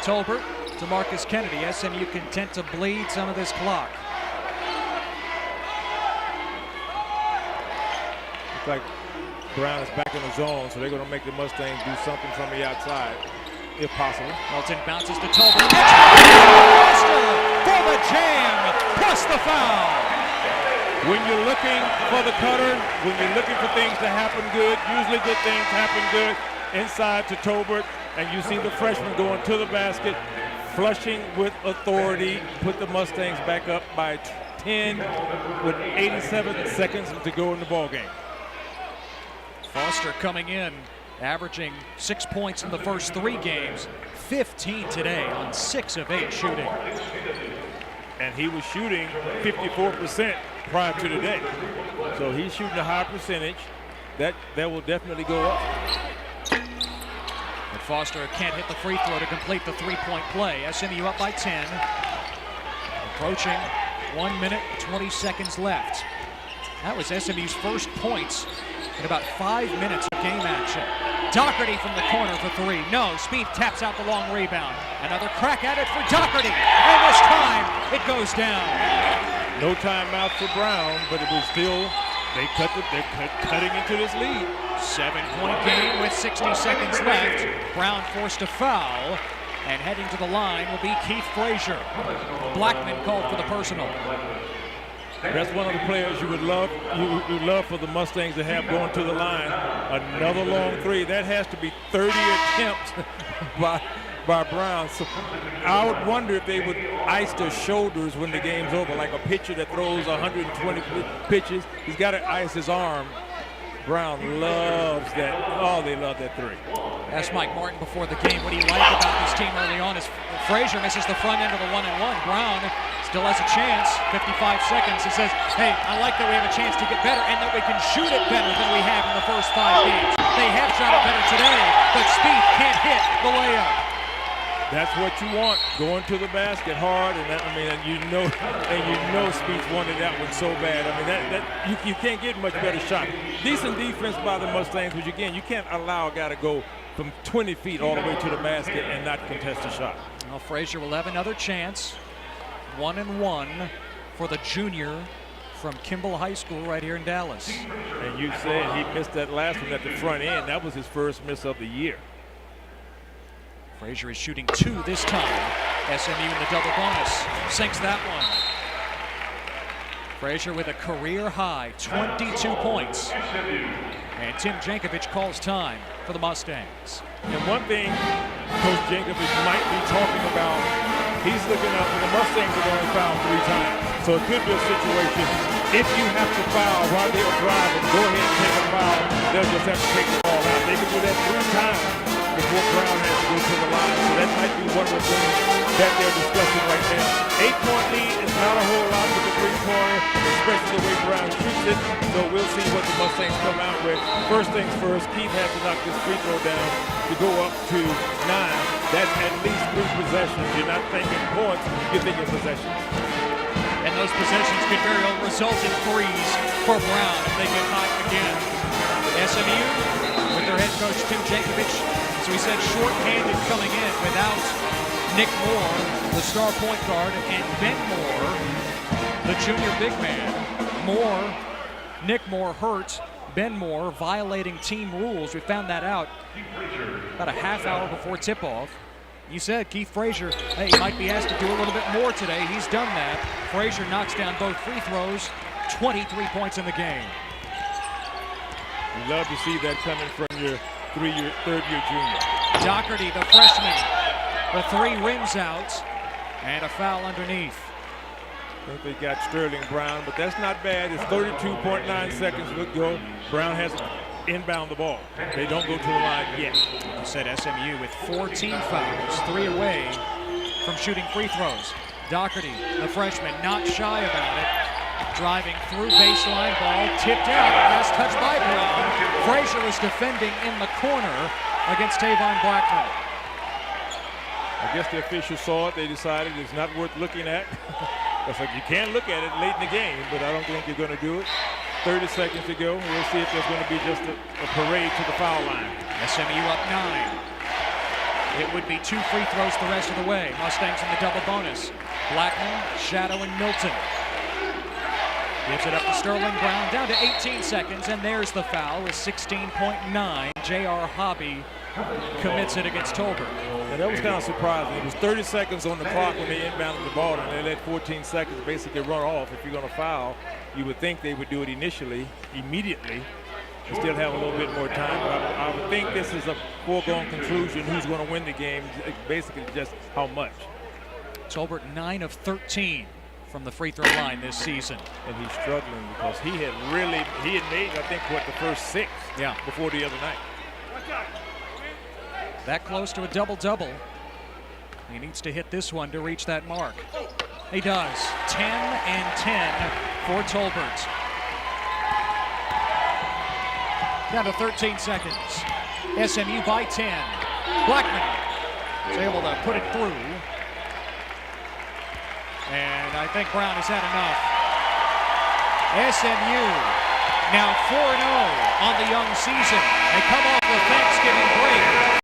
Tolbert to Marcus Kennedy. SMU content to bleed some of this clock. Looks like Brown is back in the zone, so they're going to make the Mustangs do something from the outside, if possible. Milton bounces to Tolbert. Foster for the jam, plus the foul. When you're looking for the cutter, when you're looking for things to happen good, usually good things happen good inside to Tolbert, and you see the freshman going to the basket, flushing with authority, put the Mustangs back up by 10 with 87 seconds to go in the ballgame. Foster coming in, averaging 6 points in the first 3 games, 15 today on 6 of 8 shooting. And he was shooting 54% prior to today. So he's shooting a high percentage. That will definitely go up. But Foster can't hit the free throw to complete the 3-point play. SMU up by 10. Approaching 1 minute, 20 seconds left. That was SMU's first points in about 5 minutes of game action. Doherty from the corner for 3. No, Speed taps out the long rebound. Another crack at it for Doherty. And this time, it goes down. No timeout for Brown, but it was still, they're cutting into this lead. 7-point game with 60 seconds left. Brown forced a foul, and heading to the line will be Keith Frazier. Blackman called for the personal. That's one of the players you would love for the Mustangs to have going to the line. Another long 3. That has to be 30 attempts by Brown. So I would wonder if they would ice their shoulders when the game's over, like a pitcher that throws 120 pitches. He's got to ice his arm. Brown loves that. Oh, they love that 3. Asked Mike Martin before the game what he liked about this team early on as Frazier misses the front end of the 1-and-1. Brown still has a chance, 55 seconds. He says, hey, I like that we have a chance to get better and that we can shoot it better than we have in the first 5 games. They have shot it better today, but Speed can't hit the layup. That's what you want, going to the basket hard, and you know Speed's wanted that one so bad. I mean, you can't get much better shot. Decent defense by the Mustangs, which again, you can't allow a guy to go from 20 feet all the way to the basket and not contest a shot. Well, Frazier will have another chance. 1-and-1 for the junior from Kimball High School right here in Dallas. And you said he missed that last one at the front end. That was his first miss of the year. Frazier is shooting 2 this time. SMU in the double bonus. Sinks that one. Frazier with a career high 22 points. And Tim Jankovic calls time for the Mustangs. And one thing Coach Jankovic might be talking about, he's looking up, and the Mustangs are going to foul 3 times. So it could be a situation, if you have to foul while they're driving, go ahead and take a foul. They'll just have to take the ball out. They can do that 3 times before Brown has to go to the line. So that might be one of the things that they're discussing right now. 8-point lead is not a whole lot with the 3-pointer, especially the way Brown shoots it. So we'll see what the Mustangs come out with. First things first, Keith has to knock this free throw down to go up to 9. That's at least 3 possessions. You're not thinking points, you're thinking possessions. And those possessions could very well result in 3s for Brown if they get hot again. SMU, with their head coach Tim Jankovic, as we said, short-handed coming in without Nick Moore, the star point guard, and Ben Moore, the junior big man. Nick Moore hurt. Ben Moore violating team rules. We found that out about a half hour before tip-off. You said Keith Frazier, hey, he might be asked to do a little bit more today. He's done that. Frazier knocks down both free throws, 23 points in the game. You love to see that coming from your third-year junior. Doherty, the freshman, the three rims out, and a foul underneath. I think they got Sterling Brown, but that's not bad. It's 32.9 seconds to go. Brown has inbound the ball. They don't go to the line yet. You said SMU with 14 fouls, 3 away from shooting free throws. Doherty, the freshman, not shy about it. Driving through baseline, ball tipped out. Last touch by Brown. Frazier was defending in the corner against Tavon Blackman. I guess the officials saw it. They decided it's not worth looking at. It's like you can look at it late in the game, but I don't think you're going to do it. 30 seconds to go. We'll see if there's going to be just a parade to the foul line. SMU up 9. It would be 2 free throws the rest of the way. Mustangs in the double bonus. Blackman, Shadow, and Milton. Gives it up to Sterling Brown, down to 18 seconds, and there's the foul with 16.9. J.R. Hobby commits it against Tolbert. Yeah, that was kind of surprising. It was 30 seconds on the clock when they inbounded the ball, and they let 14 seconds basically run off. If you're going to foul, you would think they would do it immediately, and still have a little bit more time. But I would think this is a foregone conclusion. Who's going to win the game? Basically, just how much. Tolbert 9 of 13 from the free throw line this season. And he's struggling because he had made, I think, the first 6 before the other night. That close to a double-double. He needs to hit this one to reach that mark. He does. 10 and 10 for Tolbert. Down to 13 seconds. SMU by 10. Blackman is able to put it through. And I think Brown has had enough. SMU now 4-0 on the young season. They come off the Thanksgiving break